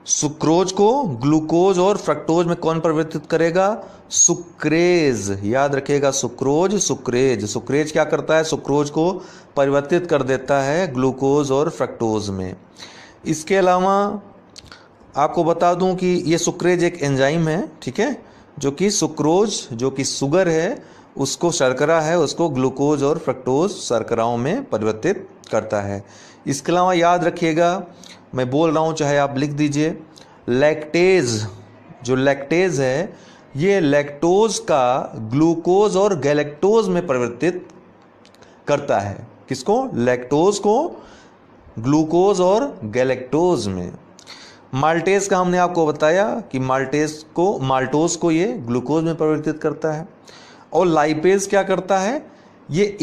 सुक्रोज को ग्लूकोज और फ्रक्टोज में कौन परिवर्तित करेगा? सुक्रेज। याद रखिएगा, सुक्रोज, सुक्रेज। सुक्रेज क्या करता है? सुक्रोज को परिवर्तित कर देता है ग्लूकोज और फ्रक्टोज में। इसके अलावा आपको बता दूं कि ये सुक्रेज एक एंजाइम है, ठीक है, जो कि सुक्रोज, जो कि शुगर है, उसको, शर्करा है, उसको ग्लूकोज और फ्रक्टोज शर्कराओं में परिवर्तित करता है। इसके अलावा याद रखिएगा, मैं बोल रहा हूँ चाहे आप लिख दीजिए, लैक्टेज, जो लैक्टेज है ये लैक्टोज का ग्लूकोज और गैलेक्टोज में परिवर्तित करता है। किसको? लैक्टोज को ग्लूकोज और गैलेक्टोज में। माल्टेज का हमने आपको बताया कि माल्टोज को ये ग्लूकोज में परिवर्तित करता है। और लाइपेज क्या करता है? ये